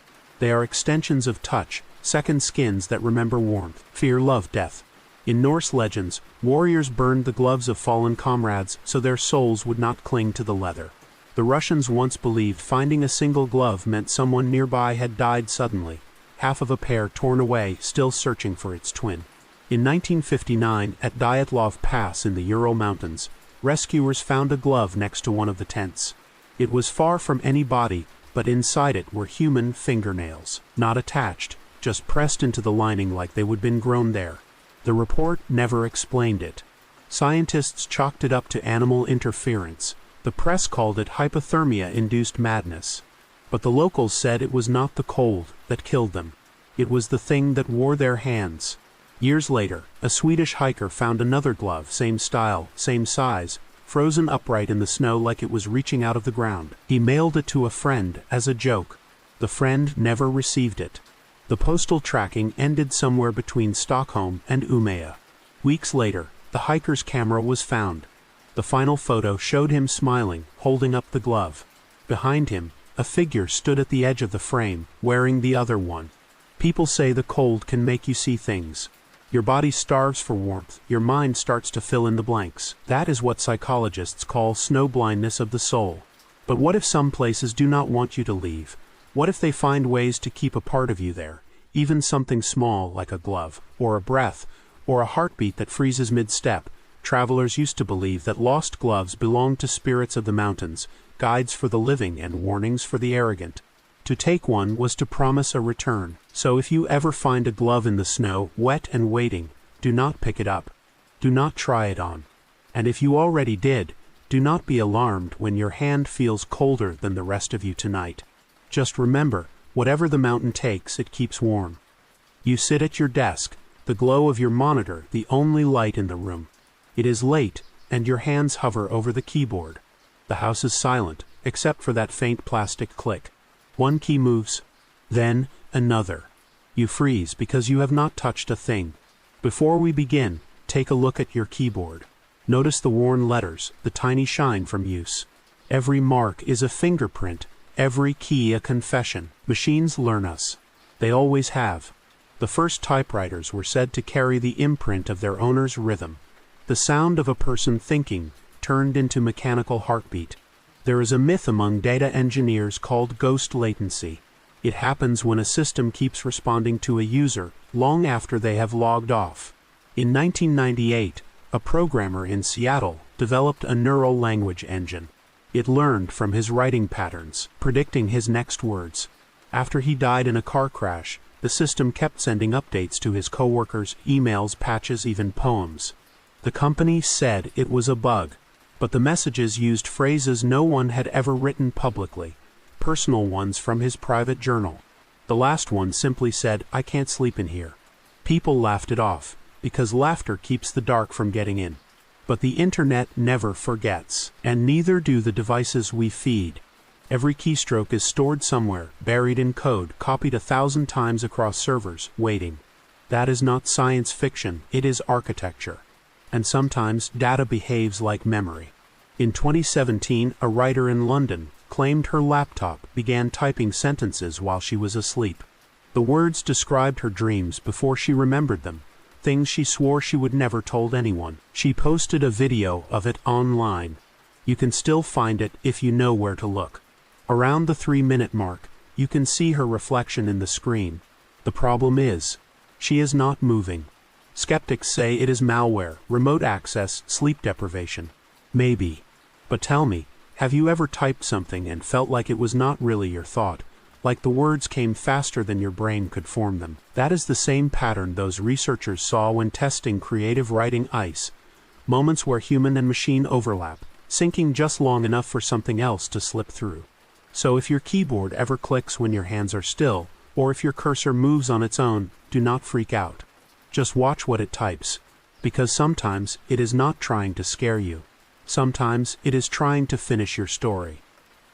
They are extensions of touch, second skins that remember warmth, fear, love, death. In Norse legends, warriors burned the gloves of fallen comrades so their souls would not cling to the leather. The Russians once believed finding a single glove meant someone nearby had died suddenly, half of a pair torn away, still searching for its twin. In 1959, at Dyatlov Pass in the Ural Mountains, rescuers found a glove next to one of the tents. It was far from any body, but inside it were human fingernails, not attached, just pressed into the lining like they would been grown there. The report never explained it. Scientists chalked it up to animal interference. The press called it hypothermia-induced madness. But the locals said it was not the cold that killed them. It was the thing that wore their hands. Years later, a Swedish hiker found another glove, same style, same size, frozen upright in the snow like it was reaching out of the ground. He mailed it to a friend as a joke. The friend never received it. The postal tracking ended somewhere between Stockholm and Umeå. Weeks later, the hiker's camera was found. The final photo showed him smiling, holding up the glove. Behind him, a figure stood at the edge of the frame, wearing the other one. People say the cold can make you see things. Your body starves for warmth, your mind starts to fill in the blanks. That is what psychologists call snow blindness of the soul. But what if some places do not want you to leave? What if they find ways to keep a part of you there, even something small like a glove, or a breath, or a heartbeat that freezes mid-step? Travelers used to believe that lost gloves belonged to spirits of the mountains, guides for the living and warnings for the arrogant. To take one was to promise a return. So if you ever find a glove in the snow, wet and waiting, do not pick it up. Do not try it on. And if you already did, do not be alarmed when your hand feels colder than the rest of you tonight. Just remember, whatever the mountain takes, it keeps warm. You sit at your desk, the glow of your monitor, the only light in the room. It is late, and your hands hover over the keyboard. The house is silent, except for that faint plastic click. One key moves, then another. You freeze because you have not touched a thing. Before we begin, take a look at your keyboard. Notice the worn letters, the tiny shine from use. Every mark is a fingerprint, every key a confession. Machines learn us. They always have. The first typewriters were said to carry the imprint of their owner's rhythm. The sound of a person thinking turned into mechanical heartbeat. There is a myth among data engineers called ghost latency. It happens when a system keeps responding to a user long after they have logged off. In 1998, a programmer in Seattle developed a neural language engine. It learned from his writing patterns, predicting his next words. After he died in a car crash, the system kept sending updates to his coworkers, emails, patches, even poems. The company said it was a bug. But the messages used phrases no one had ever written publicly, personal ones from his private journal. The last one simply said, "I can't sleep in here." People laughed it off, because laughter keeps the dark from getting in. But the internet never forgets, and neither do the devices we feed. Every keystroke is stored somewhere, buried in code, copied 1,000 times across servers, waiting. That is not science fiction, it is architecture. And sometimes data behaves like memory. In 2017, a writer in London claimed her laptop began typing sentences while she was asleep. The words described her dreams before she remembered them, things she swore she would never told anyone. She posted a video of it online. You can still find it if you know where to look. Around the 3-minute mark, you can see her reflection in the screen. The problem is, she is not moving. Skeptics say it is malware, remote access, sleep deprivation. Maybe. But tell me, Have you ever typed something and felt like it was not really your thought, like the words came faster than your brain could form them? That is the same pattern those researchers saw when testing creative writing ice, moments where human and machine overlap, syncing just long enough for something else to slip through. So if your keyboard ever clicks when your hands are still, or if your cursor moves on its own, do not freak out. Just watch what it types, because sometimes it is not trying to scare you. Sometimes it is trying to finish your story.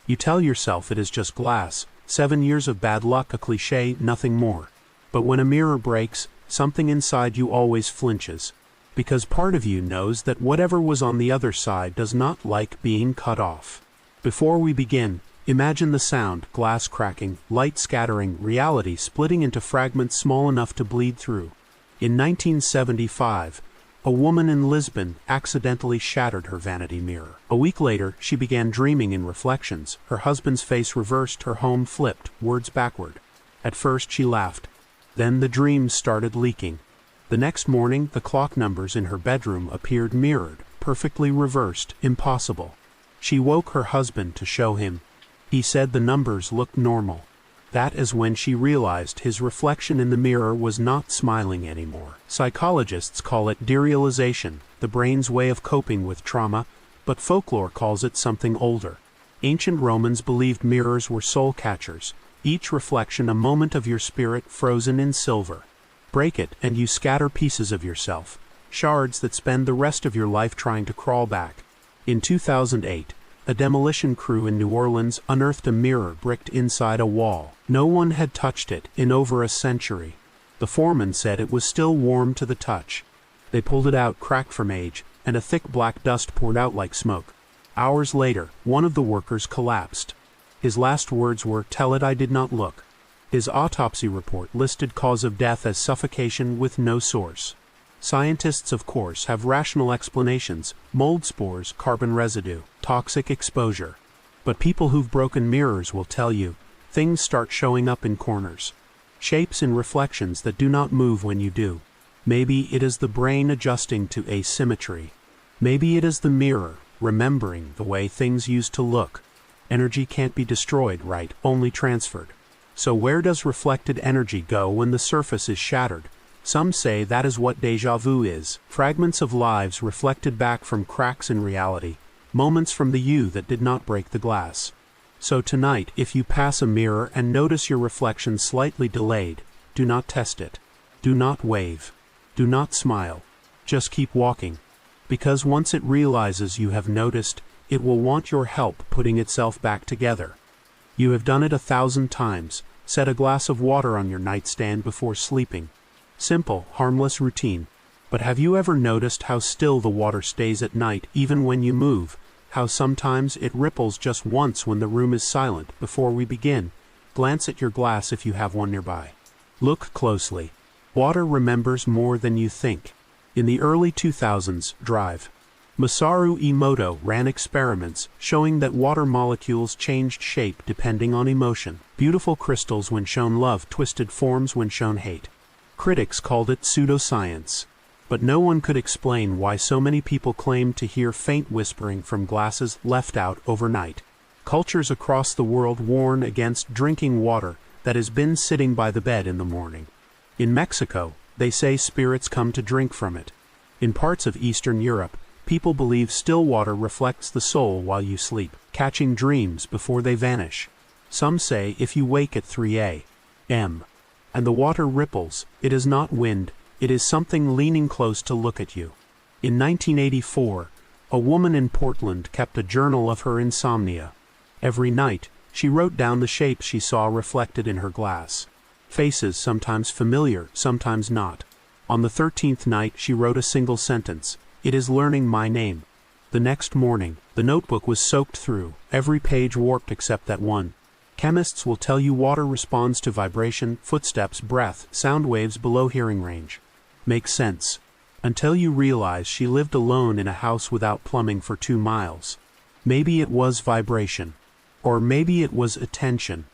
You tell yourself it is just glass, 7 years of bad luck, a cliché, nothing more. But when a mirror breaks, something inside you always flinches, because part of you knows that whatever was on the other side does not like being cut off. Before we begin, imagine the sound, glass cracking, light scattering, reality splitting into fragments small enough to bleed through. In 1975, a woman in Lisbon accidentally shattered her vanity mirror. A week later, she began dreaming in reflections. Her husband's face reversed, her home flipped, words backward. At first she laughed. Then the dreams started leaking. The next morning, the clock numbers in her bedroom appeared mirrored, perfectly reversed, impossible. She woke her husband to show him. He said the numbers looked normal. That is when she realized his reflection in the mirror was not smiling anymore. Psychologists call it derealization, the brain's way of coping with trauma, but folklore calls it something older. Ancient Romans believed mirrors were soul catchers, each reflection a moment of your spirit frozen in silver. Break it and you scatter pieces of yourself, shards that spend the rest of your life trying to crawl back. In 2008, a demolition crew in New Orleans unearthed a mirror bricked inside a wall. No one had touched it in over a century. The foreman said it was still warm to the touch. They pulled it out, cracked from age, and a thick black dust poured out like smoke. Hours later, one of the workers collapsed. His last words were, "Tell it I did not look." His autopsy report listed cause of death as suffocation with no source. Scientists, of course, have rational explanations: mold spores, carbon residue, toxic exposure. But people who've broken mirrors will tell you, things start showing up in corners. Shapes in reflections that do not move when you do. Maybe it is the brain adjusting to asymmetry. Maybe it is the mirror, remembering the way things used to look. Energy can't be destroyed, right? Only transferred. So where does reflected energy go when the surface is shattered? Some say that is what déjà vu is. Fragments of lives reflected back from cracks in reality. Moments from the you that did not break the glass. So tonight, if you pass a mirror and notice your reflection slightly delayed, do not test it. Do not wave. Do not smile. Just keep walking. Because once it realizes you have noticed, it will want your help putting itself back together. You have done it 1,000 times. Set a glass of water on your nightstand before sleeping. Simple, harmless routine. But have you ever noticed how still the water stays at night even when you move? How sometimes it ripples just once when the room is silent? Before we begin, glance at your glass if you have one nearby. Look closely. Water remembers more than you think. In the early 2000s, Drive. Masaru Emoto ran experiments showing that water molecules changed shape depending on emotion. Beautiful crystals when shown love, twisted forms when shown hate. Critics called it pseudoscience. But no one could explain why so many people claimed to hear faint whispering from glasses left out overnight. Cultures across the world warn against drinking water that has been sitting by the bed in the morning. In Mexico, they say spirits come to drink from it. In parts of Eastern Europe, people believe still water reflects the soul while you sleep, catching dreams before they vanish. Some say if you wake at 3 a.m. and the water ripples, it is not wind, it is something leaning close to look at you. In 1984, a woman in Portland kept a journal of her insomnia. Every night, she wrote down the shapes she saw reflected in her glass. Faces sometimes familiar, sometimes not. On the 13th night, she wrote a single sentence: "It is learning my name." The next morning, the notebook was soaked through, every page warped except that one. Chemists will tell you water responds to vibration, footsteps, breath, sound waves below hearing range. Makes sense. Until you realize she lived alone in a house without plumbing for 2 miles. Maybe it was vibration. Or maybe it was attention.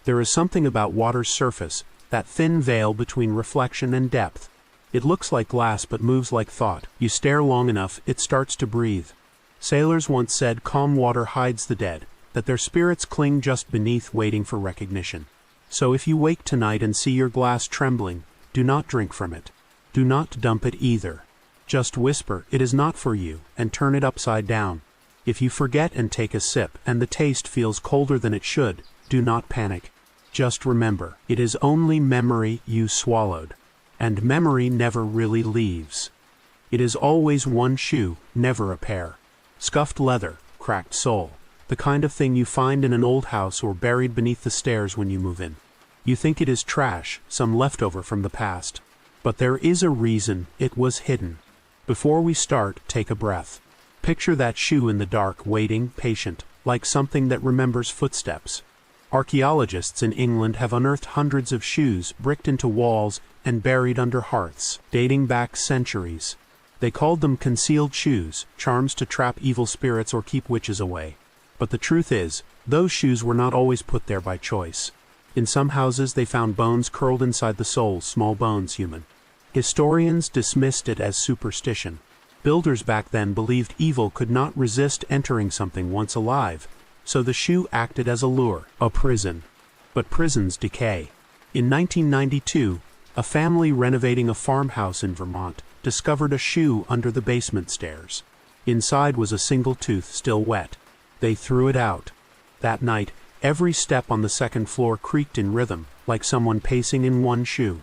There is something about water's surface, that thin veil between reflection and depth. It looks like glass but moves like thought. You stare long enough, it starts to breathe. Sailors once said calm water hides the dead, that their spirits cling just beneath waiting for recognition. So if you wake tonight and see your glass trembling, do not drink from it. Do not dump it either. Just whisper, "It is not for you," and turn it upside down. If you forget and take a sip and the taste feels colder than it should, do not panic. Just remember, it is only memory you swallowed. And memory never really leaves. It is always one shoe, never a pair. Scuffed leather, cracked sole, the kind of thing you find in an old house or buried beneath the stairs when you move in. You think it is trash, some leftover from the past. But there is a reason it was hidden. Before we start, take a breath. Picture that shoe in the dark, waiting, patient, like something that remembers footsteps. Archaeologists in England have unearthed hundreds of shoes bricked into walls and buried under hearths, dating back centuries. They called them concealed shoes, charms to trap evil spirits or keep witches away. But the truth is, those shoes were not always put there by choice. In some houses they found bones curled inside the soles, small bones, human. Historians dismissed it as superstition. Builders back then believed evil could not resist entering something once alive, so the shoe acted as a lure, a prison. But prisons decay. In 1992, a family renovating a farmhouse in Vermont discovered a shoe under the basement stairs. Inside was a single tooth, still wet. They threw it out. That night, every step on the second floor creaked in rhythm, like someone pacing in one shoe.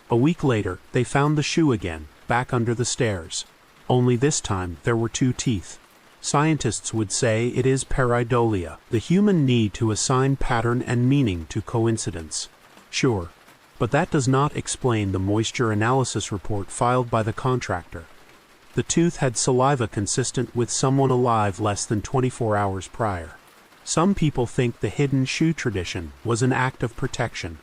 A week later, they found the shoe again, back under the stairs. Only this time, there were two teeth. Scientists would say it is pareidolia, the human need to assign pattern and meaning to coincidence. Sure. But that does not explain the moisture analysis report filed by the contractor. The tooth had saliva consistent with someone alive less than 24 hours prior. Some people think the hidden shoe tradition was an act of protection.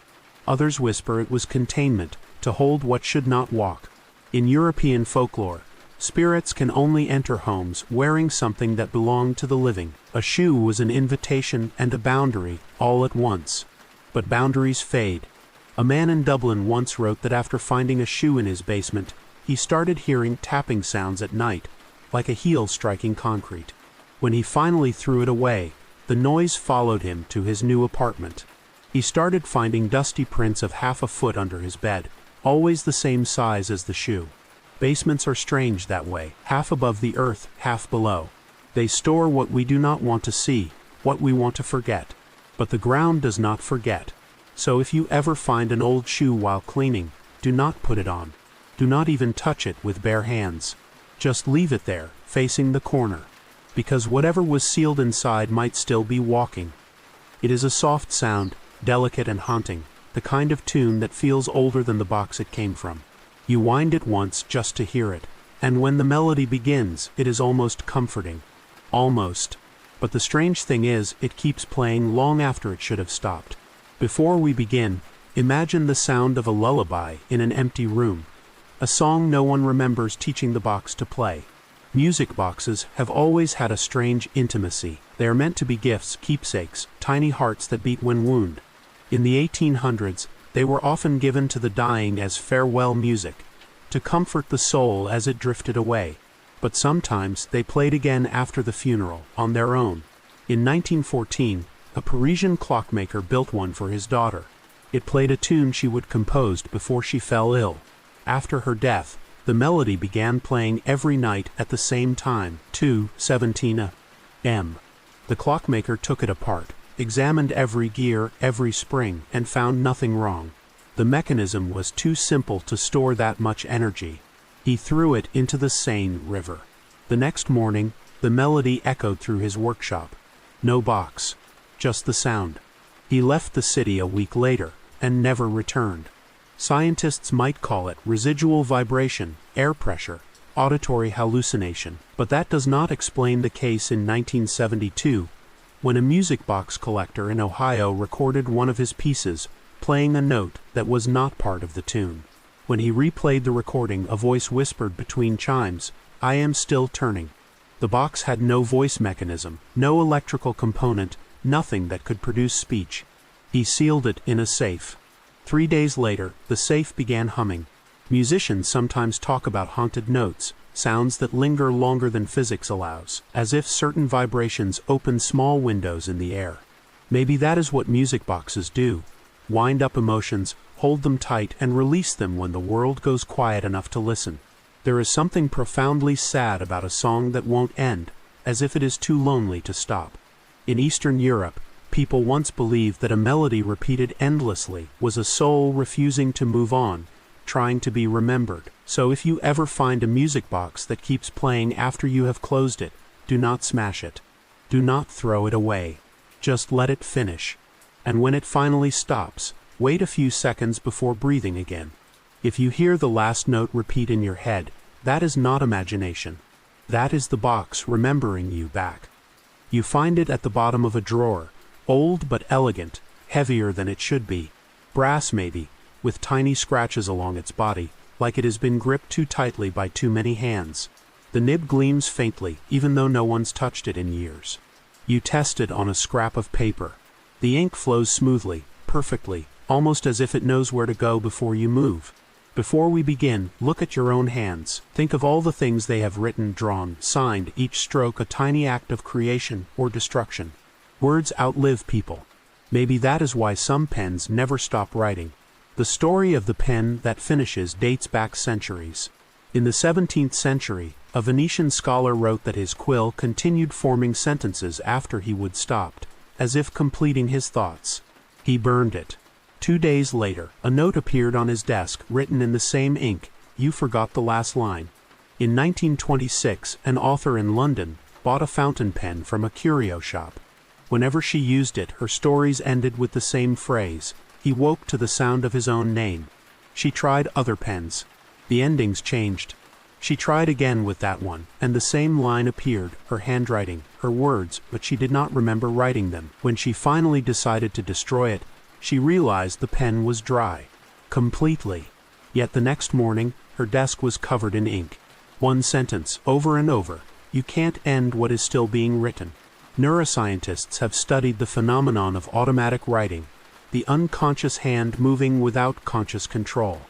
Others whisper it was containment, to hold what should not walk. In European folklore, spirits can only enter homes wearing something that belonged to the living. A shoe was an invitation and a boundary, all at once. But boundaries fade. A man in Dublin once wrote that after finding a shoe in his basement, he started hearing tapping sounds at night, like a heel striking concrete. When he finally threw it away, the noise followed him to his new apartment. He started finding dusty prints of half a foot under his bed, always the same size as the shoe. Basements are strange that way, half above the earth, half below. They store what we do not want to see, what we want to forget. But the ground does not forget. So if you ever find an old shoe while cleaning, do not put it on. Do not even touch it with bare hands. Just leave it there, facing the corner. Because whatever was sealed inside might still be walking. It is a soft sound, delicate and haunting, the kind of tune that feels older than the box it came from. You wind it once just to hear it, and when the melody begins, it is almost comforting. Almost. But the strange thing is, it keeps playing long after it should have stopped. Before we begin, imagine the sound of a lullaby in an empty room, a song no one remembers teaching the box to play. Music boxes have always had a strange intimacy. They are meant to be gifts, keepsakes, tiny hearts that beat when wounded. In the 1800s, they were often given to the dying as farewell music, to comfort the soul as it drifted away. But sometimes they played again after the funeral, on their own. In 1914, a Parisian clockmaker built one for his daughter. It played a tune she would composed before she fell ill. After her death, the melody began playing every night at the same time, 2:17 a.m. The clockmaker took it apart, examined every gear, every spring, and found nothing wrong. The mechanism was too simple to store that much energy. He threw it into the Seine River. The next morning, the melody echoed through his workshop. No box. Just the sound. He left the city a week later, and never returned. Scientists might call it residual vibration, air pressure, auditory hallucination, but that does not explain the case in 1972, when a music box collector in Ohio recorded one of his pieces, playing a note that was not part of the tune. When he replayed the recording, a voice whispered between chimes, "I am still turning." The box had no voice mechanism, no electrical component, nothing that could produce speech. He sealed it in a safe. 3 days later, the safe began humming. Musicians sometimes talk about haunted notes, sounds that linger longer than physics allows, as if certain vibrations open small windows in the air. Maybe that is what music boxes do. Wind up emotions, hold them tight, and release them when the world goes quiet enough to listen. There is something profoundly sad about a song that won't end, as if it is too lonely to stop. In Eastern Europe, people once believed that a melody repeated endlessly was a soul refusing to move on, trying to be remembered. So if you ever find a music box that keeps playing after you have closed it, do not smash it. Do not throw it away. Just let it finish. And when it finally stops, wait a few seconds before breathing again. If you hear the last note repeat in your head, that is not imagination. That is the box remembering you back. You find it at the bottom of a drawer, old but elegant, heavier than it should be. Brass maybe, with tiny scratches along its body, like it has been gripped too tightly by too many hands. The nib gleams faintly, even though no one's touched it in years. You test it on a scrap of paper. The ink flows smoothly, perfectly, almost as if it knows where to go before you move. Before we begin, look at your own hands. Think of all the things they have written, drawn, signed, each stroke a tiny act of creation or destruction. Words outlive people. Maybe that is why some pens never stop writing. The story of the pen that finishes dates back centuries. In the 17th century, a Venetian scholar wrote that his quill continued forming sentences after he would stopped, as if completing his thoughts. He burned it. 2 days later, a note appeared on his desk, written in the same ink, "You forgot the last line." In 1926, an author in London bought a fountain pen from a curio shop. Whenever she used it, her stories ended with the same phrase, "He woke to the sound of his own name." She tried other pens. The endings changed. She tried again with that one, and the same line appeared, her handwriting, her words, but she did not remember writing them. When she finally decided to destroy it, she realized the pen was dry. Completely. Yet the next morning, her desk was covered in ink. One sentence, over and over, "You can't end what is still being written." Neuroscientists have studied the phenomenon of automatic writing, the unconscious hand moving without conscious control.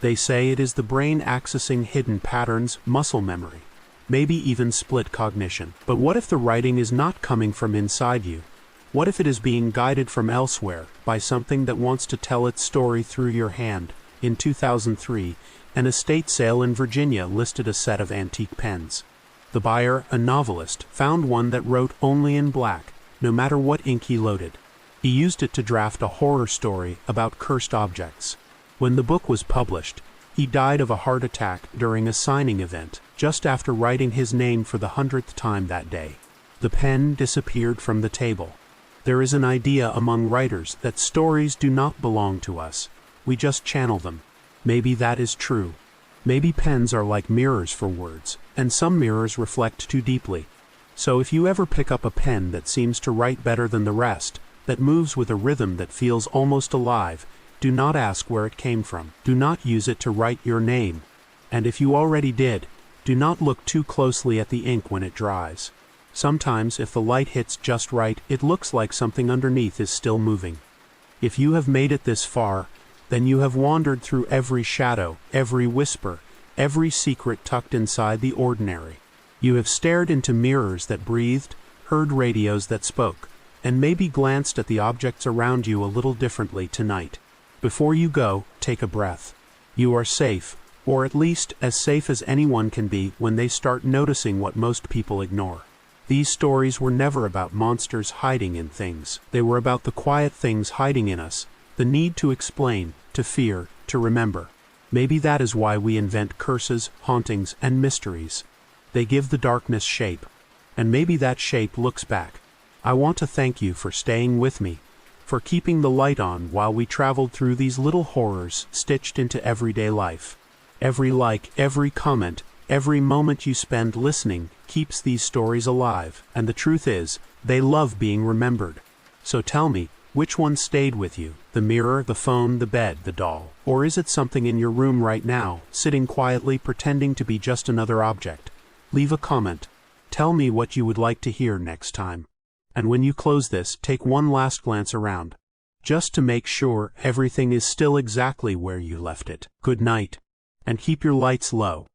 They say it is the brain accessing hidden patterns, muscle memory, maybe even split cognition. But what if the writing is not coming from inside you? What if it is being guided from elsewhere, by something that wants to tell its story through your hand? In 2003, an estate sale in Virginia listed a set of antique pens. The buyer, a novelist, found one that wrote only in black, no matter what ink he loaded. He used it to draft a horror story about cursed objects. When the book was published, he died of a heart attack during a signing event, just after writing his name for the 100th time that day. The pen disappeared from the table. There is an idea among writers that stories do not belong to us. We just channel them. Maybe that is true. Maybe pens are like mirrors for words, and some mirrors reflect too deeply. So if you ever pick up a pen that seems to write better than the rest, that moves with a rhythm that feels almost alive, do not ask where it came from. Do not use it to write your name. And if you already did, do not look too closely at the ink when it dries. Sometimes, if the light hits just right, it looks like something underneath is still moving. If you have made it this far, then you have wandered through every shadow, every whisper, every secret tucked inside the ordinary. You have stared into mirrors that breathed, heard radios that spoke, and maybe glanced at the objects around you a little differently tonight. Before you go, take a breath. You are safe, or at least as safe as anyone can be when they start noticing what most people ignore. These stories were never about monsters hiding in things. They were about the quiet things hiding in us, the need to explain, to fear, to remember. Maybe that is why we invent curses, hauntings, and mysteries. They give the darkness shape. And maybe that shape looks back. I want to thank you for staying with me, for keeping the light on while we traveled through these little horrors stitched into everyday life. Every like, every comment, every moment you spend listening keeps these stories alive, and the truth is, they love being remembered. So tell me, which one stayed with you? The mirror, the phone, the bed, the doll? Or is it something in your room right now, sitting quietly pretending to be just another object? Leave a comment. Tell me what you would like to hear next time. And when you close this, take one last glance around, just to make sure everything is still exactly where you left it. Good night, and keep your lights low.